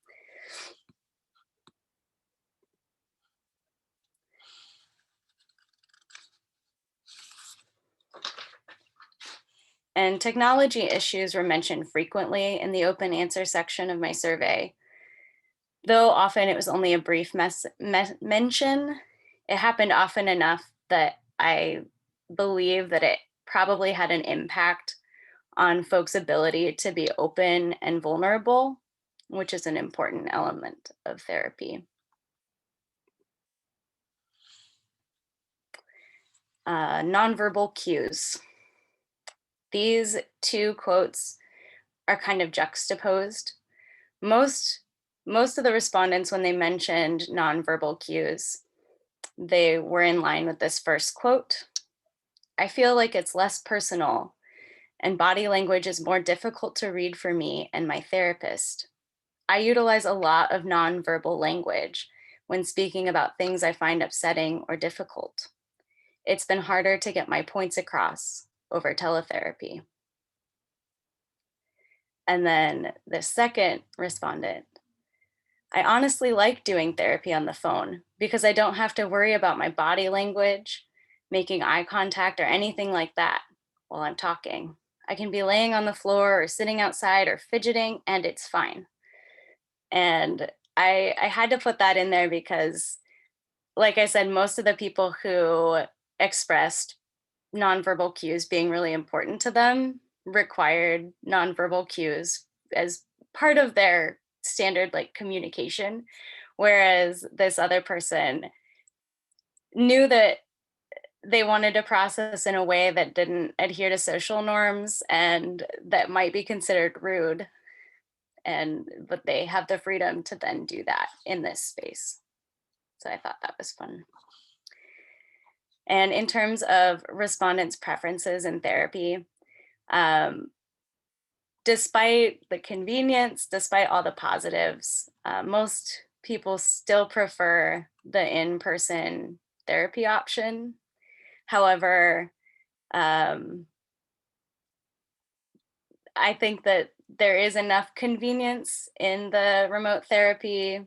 And technology issues were mentioned frequently in the open answer section of my survey. Though often it was only a brief mention, it happened often enough that I believe that it probably had an impact on folks' ability to be open and vulnerable which is an important element of therapy. Nonverbal cues. These two quotes are kind of juxtaposed. Most of the respondents, when they mentioned nonverbal cues, they were in line with this first quote. I feel like it's less personal and body language is more difficult to read for me and my therapist. I utilize a lot of nonverbal language when speaking about things I find upsetting or difficult. It's been harder to get my points across over teletherapy. And then the second respondent, I honestly like doing therapy on the phone because I don't have to worry about my body language, making eye contact, or anything like that while I'm talking. I can be laying on the floor or sitting outside or fidgeting, and it's fine. And I had to put that in there because, like I said, most of the people who expressed nonverbal cues being really important to them required nonverbal cues as part of their standard like communication, whereas this other person knew that they wanted to process in a way that didn't adhere to social norms and that might be considered rude, but they have the freedom to then do that in this space. So I thought that was fun. And in terms of respondents' preferences in therapy, despite the convenience, despite all the positives, most people still prefer the in-person therapy option. However, I think that there is enough convenience in the remote therapy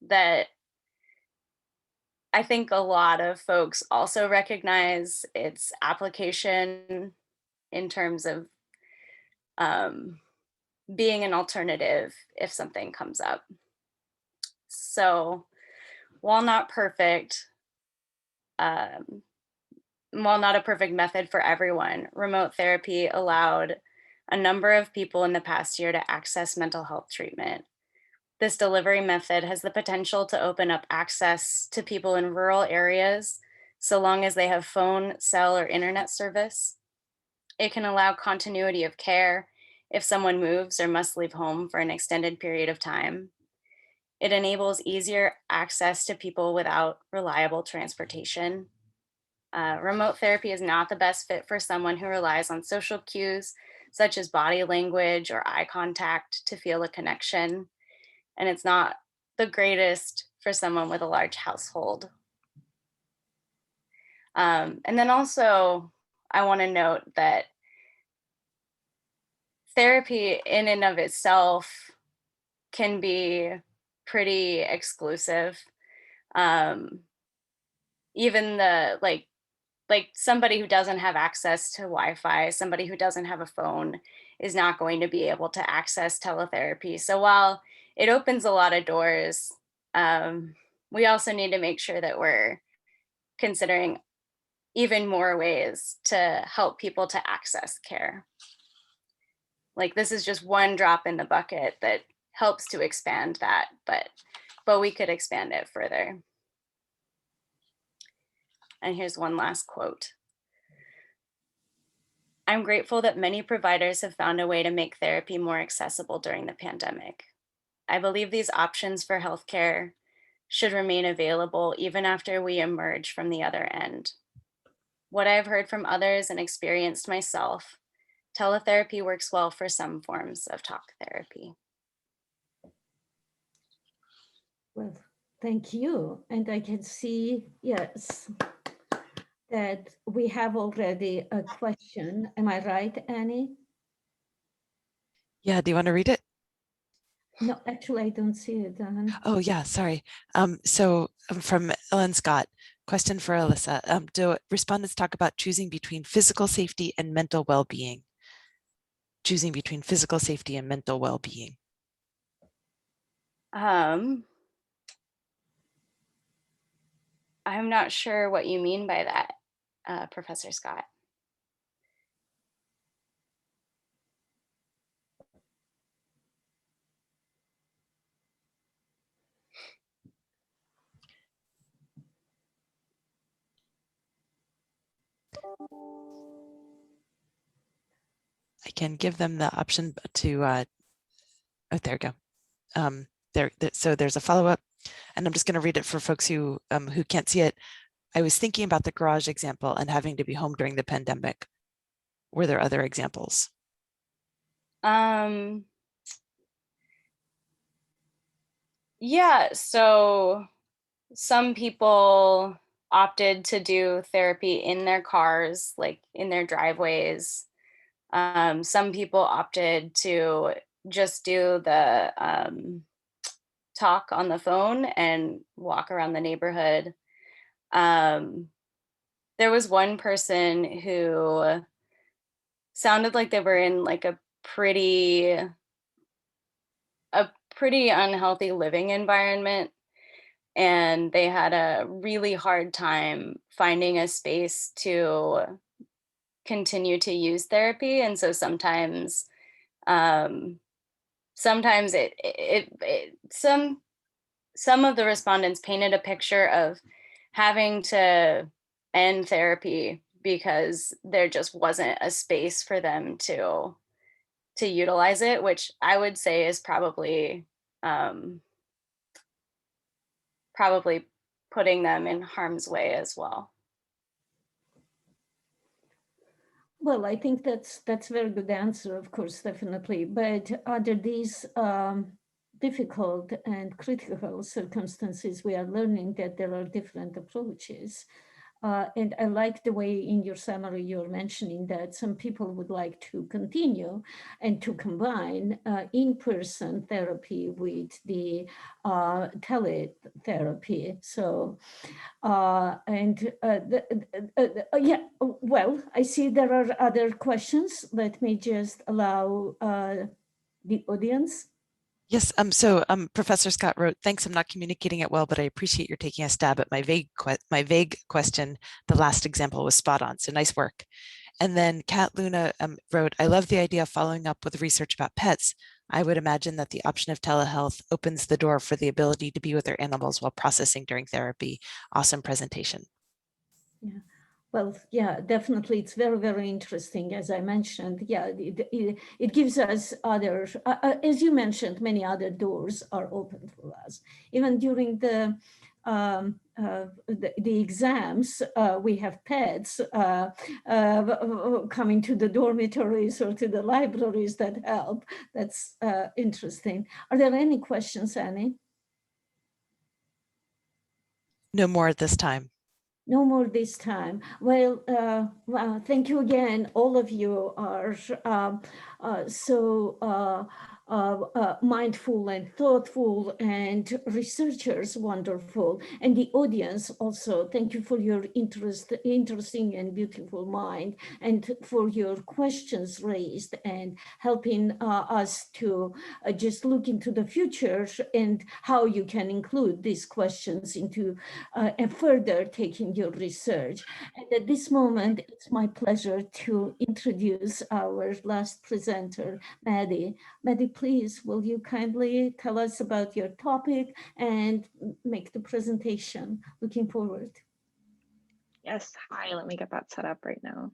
that I think a lot of folks also recognize its application in terms of being an alternative if something comes up. So while not perfect, while not a perfect method for everyone, remote therapy allowed a number of people in the past year to access mental health treatment. This delivery method has the potential to open up access to people in rural areas, so long as they have phone, cell, or internet service. It can allow continuity of care if someone moves or must leave home for an extended period of time. It enables easier access to people without reliable transportation. Remote therapy is not the best fit for someone who relies on social cues, such as body language or eye contact, to feel a connection. And it's not the greatest for someone with a large household. And then also, I want to note that therapy in and of itself can be pretty exclusive. Even the like somebody who doesn't have access to Wi-Fi, somebody who doesn't have a phone is not going to be able to access teletherapy. So while it opens a lot of doors, we also need to make sure that we're considering even more ways to help people to access care. Like this is just one drop in the bucket that helps to expand that, but we could expand it further. And here's one last quote. I'm grateful that many providers have found a way to make therapy more accessible during the pandemic. I believe these options for healthcare should remain available even after we emerge from the other end. What I've heard from others and experienced myself, teletherapy works well for some forms of talk therapy. Well, thank you. And I can see, yes, that we have already a question. Am I right, Annie? Yeah, do you want to read it? No, actually, I don't see it. Oh yeah, sorry. From Ellen Scott, question for Alyssa. Do respondents talk about choosing between physical safety and mental well-being? Choosing between physical safety and mental well-being. I'm not sure what you mean by that, Professor Scott. I can give them the option to, oh, there we go. So there's a follow-up, and I'm just going to read it for folks who can't see it. I was thinking about the garage example and having to be home during the pandemic. Were there other examples? Yeah, so some people opted to do therapy in their cars, like in their driveways. Some people opted to just do the talk on the phone and walk around the neighborhood. There was one person who sounded like they were in like a pretty unhealthy living environment, and they had a really hard time finding a space to continue to use therapy. And so sometimes some of the respondents painted a picture of having to end therapy because there just wasn't a space for them to utilize it, which I would say is probably putting them in harm's way as well. Well, I think that's a very good answer, of course, definitely. But under these difficult and critical circumstances, we are learning that there are different approaches. And I like the way in your summary you're mentioning that some people would like to continue and to combine in-person therapy with the teletherapy. So, yeah, well, I see there are other questions. Let me just allow the audience. Yes, Professor Scott wrote, thanks, I'm not communicating it well, but I appreciate your taking a stab at my vague question. The last example was spot on, so nice work. And then Kat Luna wrote, I love the idea of following up with research about pets. I would imagine that the option of telehealth opens the door for the ability to be with their animals while processing during therapy. Awesome presentation. Yeah. Well, yeah, definitely. It's very, very interesting. As I mentioned, yeah, it gives us other, as you mentioned, many other doors are open for us. Even during the exams, we have pets coming to the dormitories or to the libraries that help. That's interesting. Are there any questions, Annie? No more at this time. No more this time. Well, thank you again. All of you are so mindful and thoughtful, and researchers wonderful, and the audience also. Thank you for your interesting and beautiful mind, and for your questions raised and helping us to just look into the future and how you can include these questions into and further taking your research. And at this moment, it's my pleasure to introduce our last presenter, Madi. Madi, please, will you kindly tell us about your topic and make the presentation? Looking forward. Yes, hi, let me get that set up right now.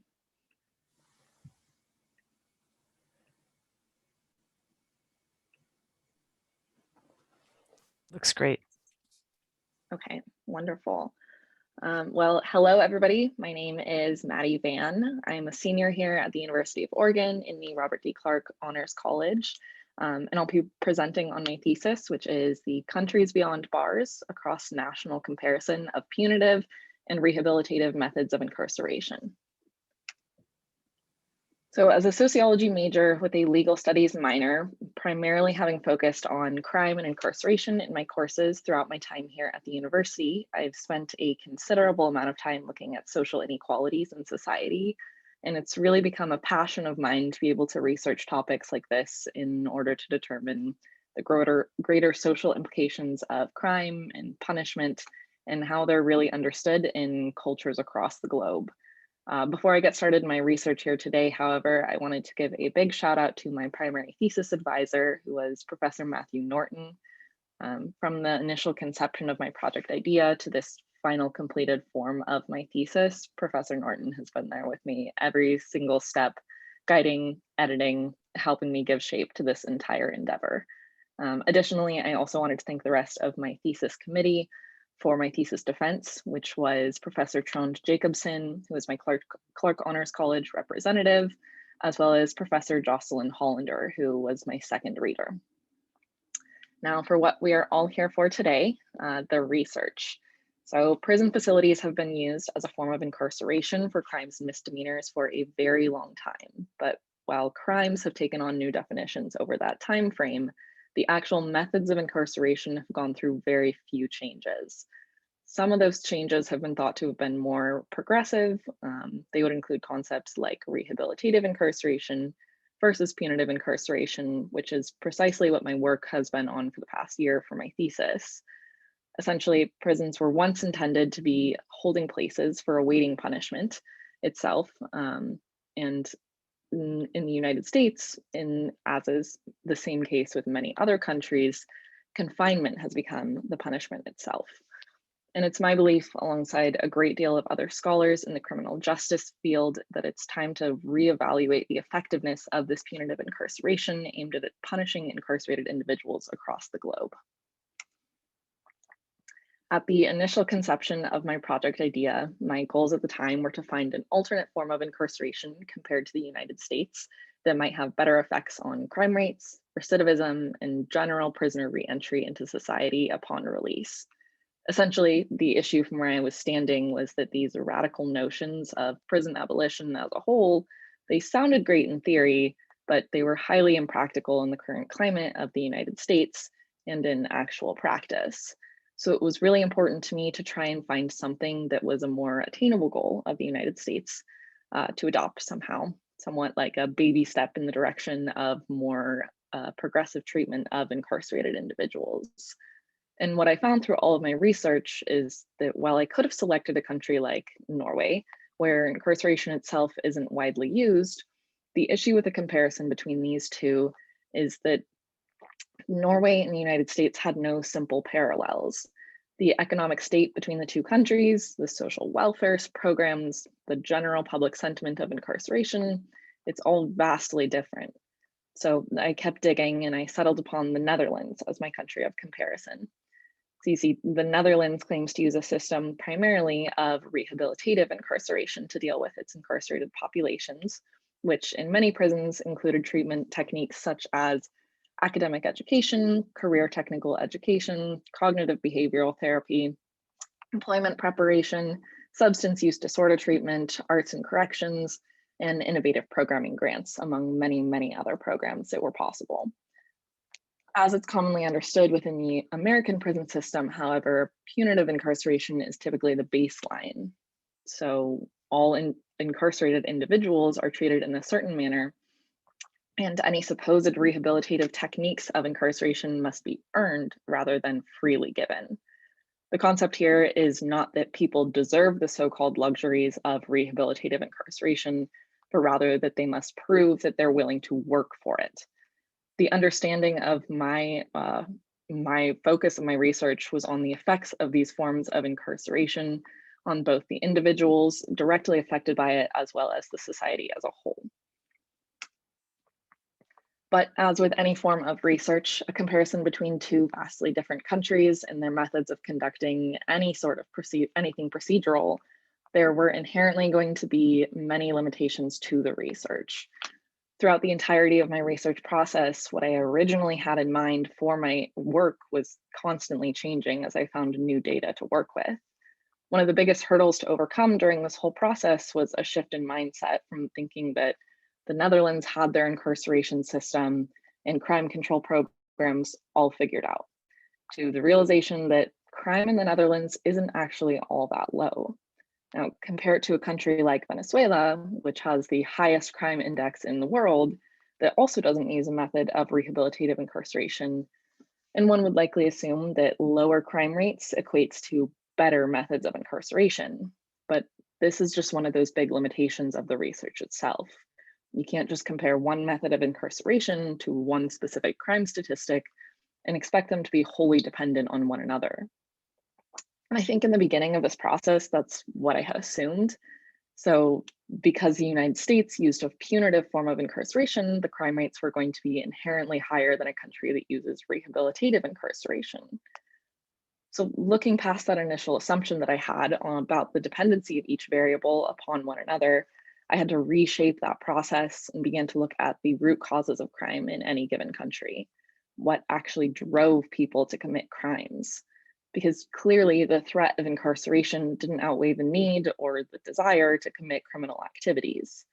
Looks great. Okay, wonderful. Well, hello, everybody. My name is Madi Vann. I'm a senior here at the University of Oregon in the Robert D. Clark Honors College. And I'll be presenting on my thesis, which is the Countries Beyond Bars, a cross-national comparison of punitive and rehabilitative methods of incarceration. So as a sociology major with a legal studies minor, primarily having focused on crime and incarceration in my courses throughout my time here at the university, I've spent a considerable amount of time looking at social inequalities in society. And it's really become a passion of mine to be able to research topics like this in order to determine the greater social implications of crime and punishment and how they're really understood in cultures across the globe. Before I get started my research here today, however, I wanted to give a big shout out to my primary thesis advisor, who was Professor Matthew Norton. From the initial conception of my project idea to this final completed form of my thesis, Professor Norton has been there with me every single step, guiding, editing, helping me give shape to this entire endeavor. Additionally, I also wanted to thank the rest of my thesis committee for my thesis defense, which was Professor Trond Jacobson, who was my Clark Honors College representative, as well as Professor Jocelyn Hollander, who was my second reader. Now for what we are all here for today, the research. So prison facilities have been used as a form of incarceration for crimes and misdemeanors for a very long time. But while crimes have taken on new definitions over that time frame, the actual methods of incarceration have gone through very few changes. Some of those changes have been thought to have been more progressive. They would include concepts like rehabilitative incarceration versus punitive incarceration, which is precisely what my work has been on for the past year for my thesis. Essentially, prisons were once intended to be holding places for awaiting punishment itself. And in the United States, as is the same case with many other countries, confinement has become the punishment itself. And it's my belief, alongside a great deal of other scholars in the criminal justice field, that it's time to reevaluate the effectiveness of this punitive incarceration aimed at punishing incarcerated individuals across the globe. At the initial conception of my project idea, my goals at the time were to find an alternate form of incarceration compared to the United States that might have better effects on crime rates, recidivism, and general prisoner reentry into society upon release. Essentially, the issue from where I was standing was that these radical notions of prison abolition as a whole, they sounded great in theory, but they were highly impractical in the current climate of the United States and in actual practice. So it was really important to me to try and find something that was a more attainable goal of the United States to adopt somehow, somewhat like a baby step in the direction of more progressive treatment of incarcerated individuals. And what I found through all of my research is that while I could have selected a country like Norway, where incarceration itself isn't widely used, the issue with the comparison between these two is that Norway and the United States had no simple parallels. The economic state between the two countries, the social welfare programs, the general public sentiment of incarceration, it's all vastly different. So I kept digging and I settled upon the Netherlands as my country of comparison. So you see, the Netherlands claims to use a system primarily of rehabilitative incarceration to deal with its incarcerated populations, which in many prisons included treatment techniques such as academic education, career technical education, cognitive behavioral therapy, employment preparation, substance use disorder treatment, arts and corrections, and innovative programming grants, among many, many other programs that were possible. As it's commonly understood within the American prison system, however, punitive incarceration is typically the baseline. So all incarcerated individuals are treated in a certain manner, and any supposed rehabilitative techniques of incarceration must be earned rather than freely given. The concept here is not that people deserve the so-called luxuries of rehabilitative incarceration, but rather that they must prove that they're willing to work for it. The understanding of my focus of my research was on the effects of these forms of incarceration on both the individuals directly affected by it, as well as the society as a whole. But as with any form of research, a comparison between two vastly different countries and their methods of conducting any sort of anything procedural, there were inherently going to be many limitations to the research. Throughout the entirety of my research process, what I originally had in mind for my work was constantly changing as I found new data to work with. One of the biggest hurdles to overcome during this whole process was a shift in mindset from thinking that the Netherlands had their incarceration system and crime control programs all figured out, to the realization that crime in the Netherlands isn't actually all that low. Now, compare it to a country like Venezuela, which has the highest crime index in the world, that also doesn't use a method of rehabilitative incarceration. And one would likely assume that lower crime rates equates to better methods of incarceration. But this is just one of those big limitations of the research itself. You can't just compare one method of incarceration to one specific crime statistic and expect them to be wholly dependent on one another. And I think in the beginning of this process, that's what I had assumed. So because the United States used a punitive form of incarceration, the crime rates were going to be inherently higher than a country that uses rehabilitative incarceration. So looking past that initial assumption that I had about the dependency of each variable upon one another, I had to reshape that process and began to look at the root causes of crime in any given country. What actually drove people to commit crimes? Because clearly the threat of incarceration didn't outweigh the need or the desire to commit criminal activities.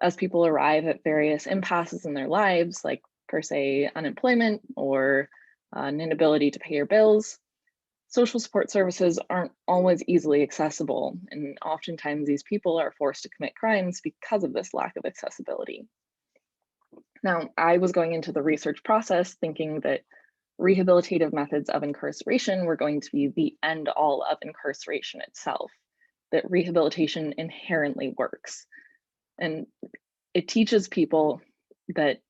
As people arrive at various impasses in their lives, like per se unemployment or an inability to pay your bills, social support services aren't always easily accessible, and oftentimes these people are forced to commit crimes because of this lack of accessibility. Now, I was going into the research process thinking that rehabilitative methods of incarceration were going to be the end all of incarceration itself, that rehabilitation inherently works. And it teaches people that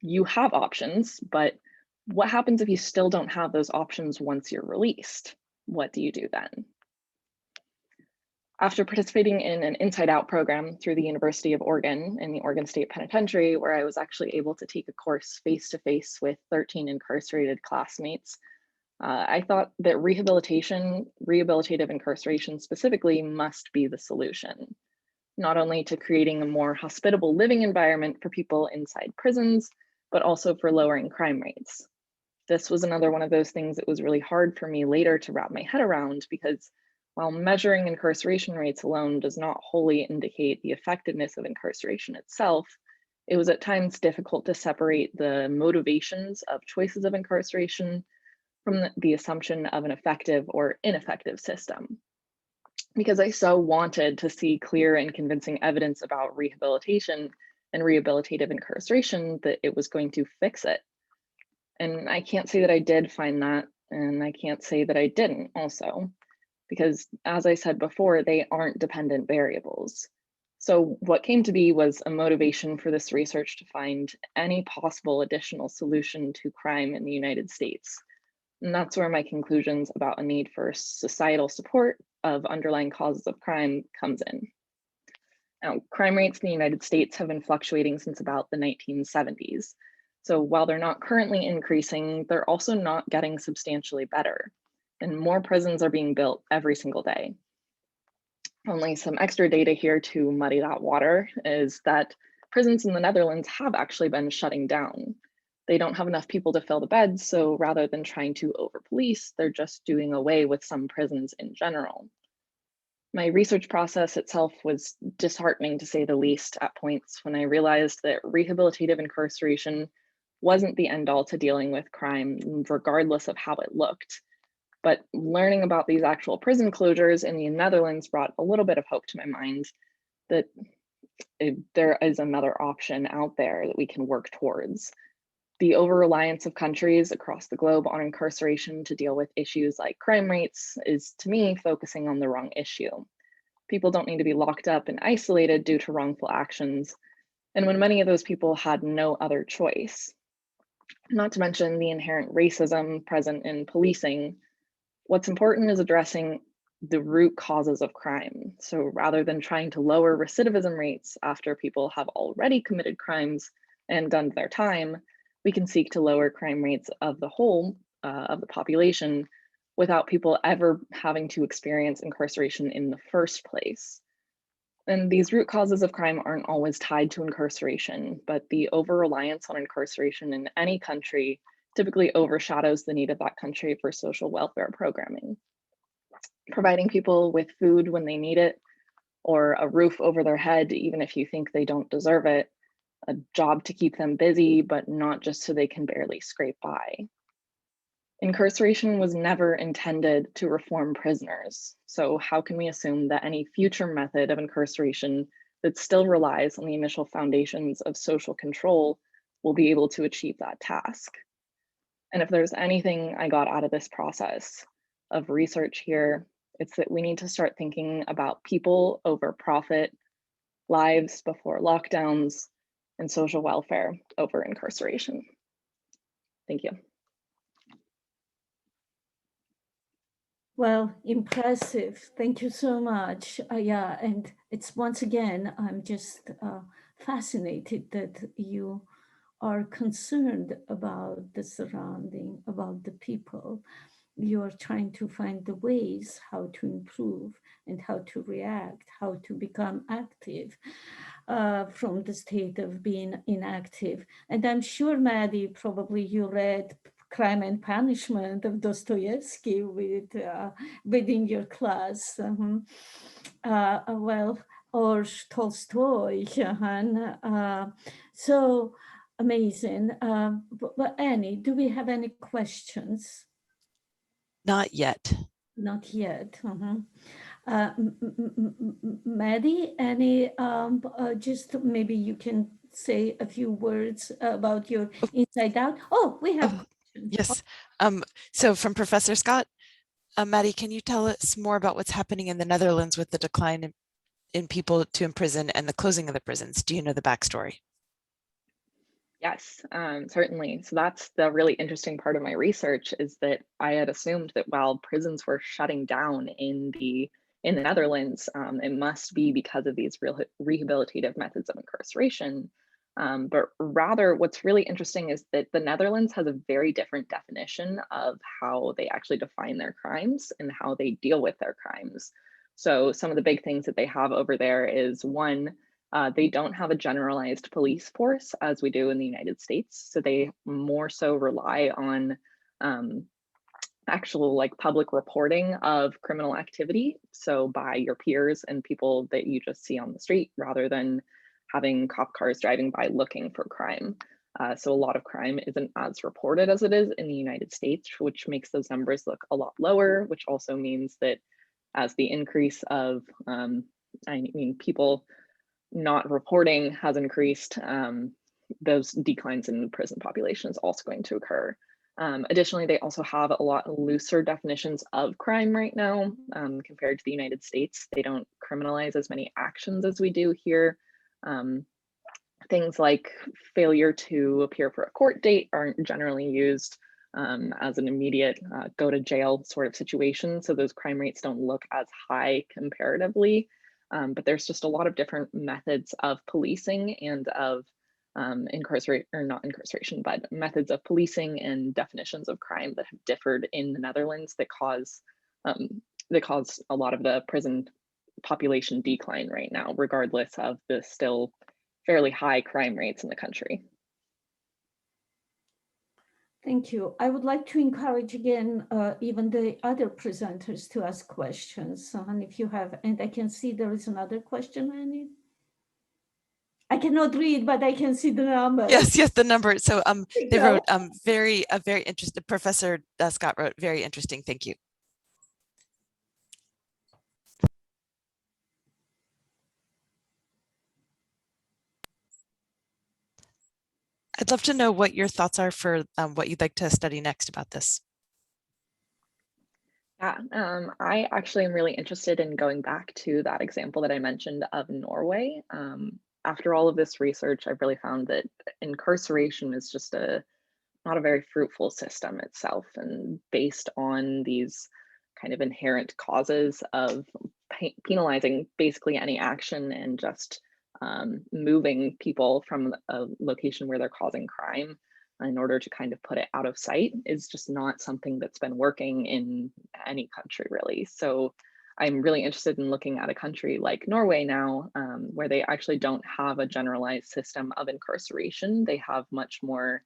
you have options, but what happens if you still don't have those options once you're released? What do you do then? After participating in an Inside Out program through the University of Oregon in the Oregon State Penitentiary, where I was actually able to take a course face-to-face with 13 incarcerated classmates, I thought that rehabilitative incarceration specifically, must be the solution, not only to creating a more hospitable living environment for people inside prisons, but also for lowering crime rates. This was another one of those things that was really hard for me later to wrap my head around, because while measuring incarceration rates alone does not wholly indicate the effectiveness of incarceration itself, it was at times difficult to separate the motivations of choices of incarceration from the assumption of an effective or ineffective system. Because I so wanted to see clear and convincing evidence about rehabilitation and rehabilitative incarceration that it was going to fix it. And I can't say that I did find that, and I can't say that I didn't also, because as I said before, they aren't dependent variables. So what came to be was a motivation for this research to find any possible additional solution to crime in the United States. And that's where my conclusions about a need for societal support of underlying causes of crime comes in. Now, crime rates in the United States have been fluctuating since about the 1970s. So while they're not currently increasing, they're also not getting substantially better. And more prisons are being built every single day. Only some extra data here to muddy that water is that prisons in the Netherlands have actually been shutting down. They don't have enough people to fill the beds, so rather than trying to over-police, they're just doing away with some prisons in general. My research process itself was disheartening, to say the least, at points when I realized that rehabilitative incarceration wasn't the end-all to dealing with crime, regardless of how it looked. But learning about these actual prison closures in the Netherlands brought a little bit of hope to my mind that there is another option out there that we can work towards. The over-reliance of countries across the globe on incarceration to deal with issues like crime rates is, to me, focusing on the wrong issue. People don't need to be locked up and isolated due to wrongful actions, and when many of those people had no other choice. Not to mention the inherent racism present in policing, what's important is addressing the root causes of crime. So rather than trying to lower recidivism rates after people have already committed crimes and done their time, we can seek to lower crime rates of the whole of the population without people ever having to experience incarceration in the first place. And these root causes of crime aren't always tied to incarceration, but the over-reliance on incarceration in any country typically overshadows the need of that country for social welfare programming. Providing people with food when they need it, or a roof over their head, even if you think they don't deserve it, a job to keep them busy, but not just so they can barely scrape by. Incarceration was never intended to reform prisoners, so how can we assume that any future method of incarceration that still relies on the initial foundations of social control will be able to achieve that task? And if there's anything I got out of this process of research here, it's that we need to start thinking about people over profit, lives before lockdowns, and social welfare over incarceration. Thank you. Well, impressive. Thank you so much. Yeah, and it's once again, I'm just fascinated that you are concerned about the surrounding, about the people. You are trying to find the ways how to improve and how to react, how to become active from the state of being inactive. And I'm sure, Madi, probably you read Crime and Punishment of Dostoevsky within your class. Well, or Tolstoy. So amazing. But Annie, do we have any questions? Not yet. Not yet. Maddie, any, just maybe you can say a few words about your Inside Out. Oh, we have questions. Yes. So from Professor Scott, Madi, can you tell us more about what's happening in the Netherlands with the decline in people to imprison and the closing of the prisons? Do you know the backstory? Yes, certainly. So that's the really interesting part of my research, is that I had assumed that while prisons were shutting down in the Netherlands, it must be because of these rehabilitative methods of incarceration. But rather, what's really interesting is that the Netherlands has a very different definition of how they actually define their crimes and how they deal with their crimes. So some of the big things that they have over there is, one, they don't have a generalized police force as we do in the United States. So they more so rely on actual like public reporting of criminal activity. So by your peers and people that you just see on the street, rather than having cop cars driving by looking for crime. So a lot of crime isn't as reported as it is in the United States, which makes those numbers look a lot lower, which also means that as the increase of, people not reporting has increased, those declines in the prison population is also going to occur. Additionally, they also have a lot looser definitions of crime right now compared to the United States. They don't criminalize as many actions as we do here. Things like failure to appear for a court date aren't generally used as an immediate go to jail sort of situation. So those crime rates don't look as high comparatively. But there's just a lot of different methods of policing and of methods of policing and definitions of crime that have differed in the Netherlands that cause a lot of the prison population decline right now, regardless of the still fairly high crime rates in the country. Thank you. I would like to encourage again, even the other presenters to ask questions. And if you have, and I can see there is another question, Annie. I cannot read, but I can see the number. Yes, the number. So they wrote very interesting. Professor Scott wrote very interesting. Thank you. I'd love to know what your thoughts are for what you'd like to study next about this. Yeah, I actually am really interested in going back to that example that I mentioned of Norway. After all of this research, I've really found that incarceration is just not a very fruitful system itself, and based on these kind of inherent causes of penalizing basically any action and just moving people from a location where they're causing crime in order to kind of put it out of sight is just not something that's been working in any country really. So I'm really interested in looking at a country like Norway now, where they actually don't have a generalized system of incarceration. They have much more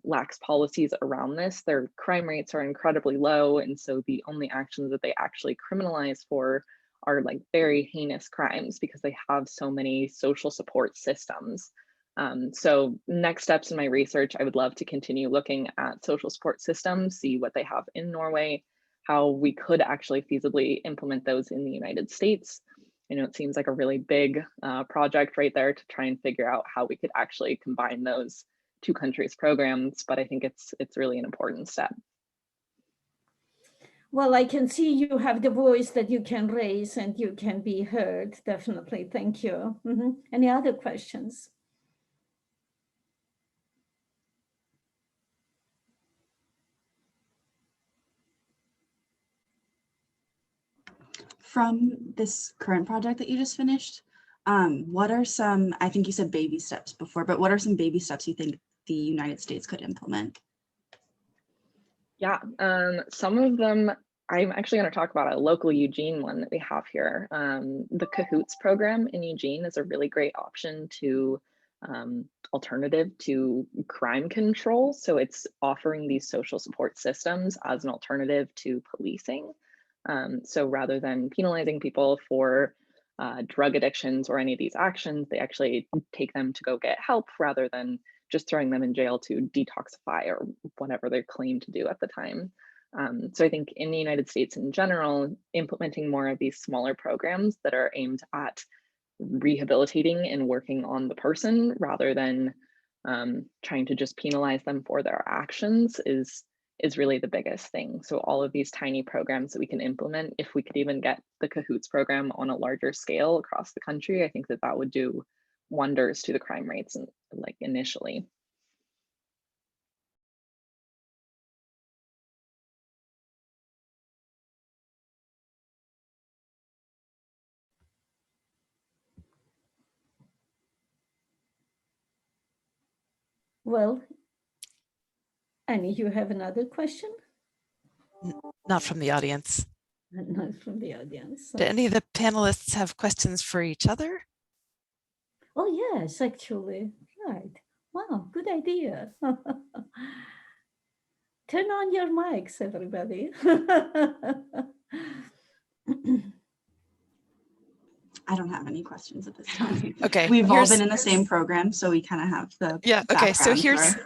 lax policies around this. Their crime rates are incredibly low, and so the only actions that they actually criminalize for are like very heinous crimes because they have so many social support systems. So next steps in my research, I would love to continue looking at social support systems, see what they have in Norway, how we could actually feasibly implement those in the United States. I know it seems like a really big project right there to try and figure out how we could actually combine those two countries' programs, but I think it's really an important step. Well, I can see you have the voice that you can raise and you can be heard. Definitely. Thank you. Any other questions? from this current project that you just finished, what are some, I think you said baby steps before, but what are some baby steps you think the United States could implement? Yeah, some of them, I'm actually going to talk about a local Eugene one that we have here. The Cahoots program in Eugene is a really great option to alternative to crime control. So it's offering these social support systems as an alternative to policing. So rather than penalizing people for drug addictions or any of these actions, they actually take them to go get help rather than just throwing them in jail to detoxify or whatever they claim to do at the time. So I think in the United States in general, implementing more of these smaller programs that are aimed at rehabilitating and working on the person rather than trying to just penalize them for their actions is really the biggest thing. So all of these tiny programs that we can implement, if we could even get the Cahoots program on a larger scale across the country, I think that that would do wonders to the crime rates and like initially. Well, Annie, you have another question? Not from the audience. Not from the audience. Do any of the panelists have questions for each other? Oh, yes, actually. Right. Wow, good idea. Turn on your mics, everybody. I don't have any questions at this time. Okay. We've all been in the same program, so we kind of have the okay. So background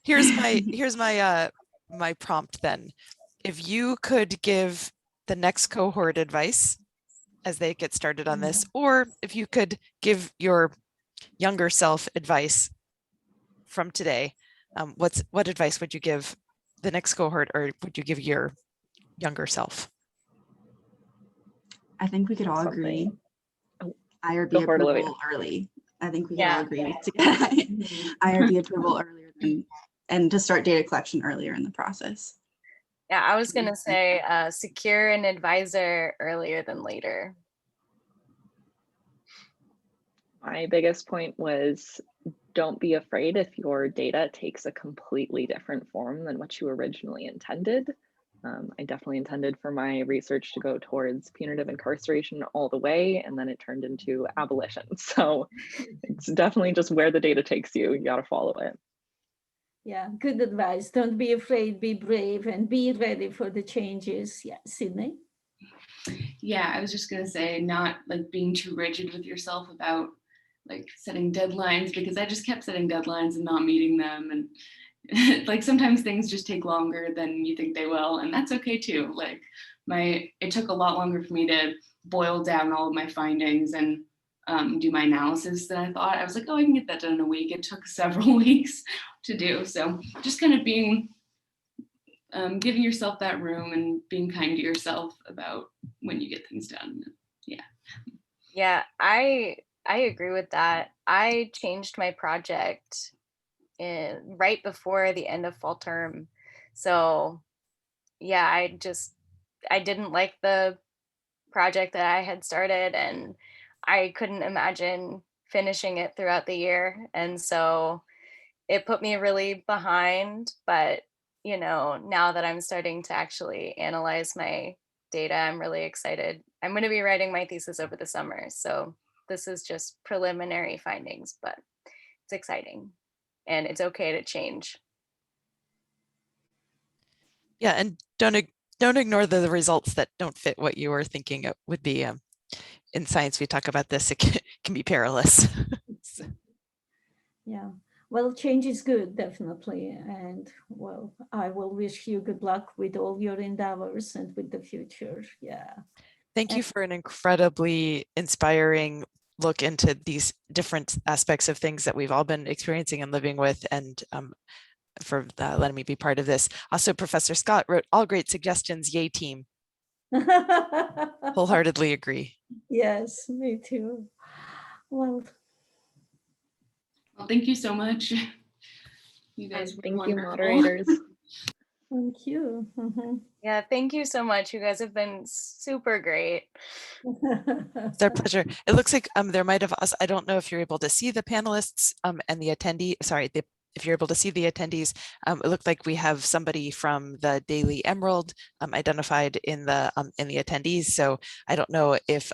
here's my my prompt then. If you could give the next cohort advice as they get started on this, or if you could give your younger self advice from today, what advice would you give the next cohort, or would you give your younger self? I think we could all agree. IRB approval early. I think we can all agree to get IRB approval earlier and to start data collection earlier in the process. Yeah, I was gonna say secure an advisor earlier than later. My biggest point was don't be afraid if your data takes a completely different form than what you originally intended. I definitely intended for my research to go towards punitive incarceration all the way, and then it turned into abolition. So it's definitely just where the data takes you. You got to follow it. Yeah, good advice. Don't be afraid, be brave, and be ready for the changes. Yeah, Sydney? Yeah, I was just going to say, not like being too rigid with yourself about like setting deadlines, because I just kept setting deadlines and not meeting them. And like sometimes things just take longer than you think they will, and that's okay too. Like it took a lot longer for me to boil down all of my findings and do my analysis than I thought. I was like, oh, I can get that done in a week. It took several weeks to do. So just kind of being, giving yourself that room and being kind to yourself about when you get things done. Yeah. Yeah, I agree with that. I changed my project right before the end of fall term. So yeah, I didn't like the project that I had started, and I couldn't imagine finishing it throughout the year. And so it put me really behind, but now that I'm starting to actually analyze my data, I'm really excited. I'm going to be writing my thesis over the summer. So this is just preliminary findings, but it's exciting and it's okay to change. Yeah, and don't ignore the results that don't fit what you were thinking it would be. In science, we talk about this, it can be perilous. So. Yeah, well, change is good, definitely. And well, I will wish you good luck with all your endeavors and with the future. Yeah. Thank you for an incredibly inspiring look into these different aspects of things that we've all been experiencing and living with, and for letting me be part of this. Also, Professor Scott wrote all great suggestions. Yay, team. Wholeheartedly agree. Yes, me too. Well, thank you so much. You guys were Thank wonderful. you, moderators. Thank you. Yeah, thank you so much. You guys have been super great. It's our pleasure. It looks like there might have us. I don't know if you're able to see the panelists and the attendee. Sorry, if you're able to see the attendees. It looked like we have somebody from the Daily Emerald identified in the attendees. So I don't know if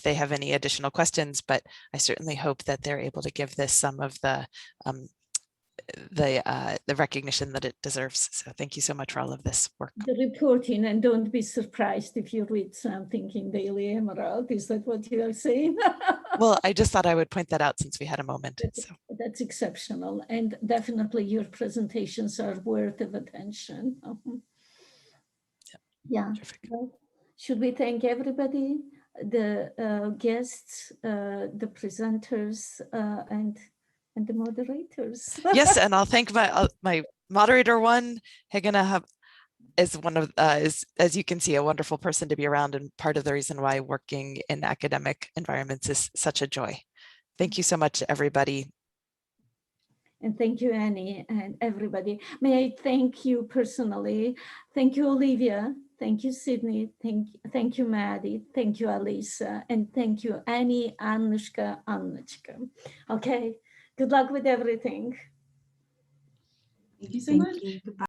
they have any additional questions, but I certainly hope that they're able to give this some of the recognition that it deserves. So thank you so much for all of this work. The reporting, and don't be surprised if you read something in Daily Emerald. Is that what you are saying? Well, I just thought I would point that out since we had a moment. So. That's exceptional, and definitely your presentations are worth of attention. Yeah. Well, should we thank everybody, the guests, the presenters, and the moderators? Yes, and I'll thank my moderator one, Heghine, is one of is, as you can see, a wonderful person to be around, and part of the reason why working in academic environments is such a joy. Thank you so much, everybody. And thank you, Annie, and everybody. May I thank you personally. Thank you, Olivia. Thank you, Sydney. Thank you, Madi. Thank you, Alyssa. And thank you, Annie, Anushka. Okay, good luck with everything. Thank you so much. Goodbye.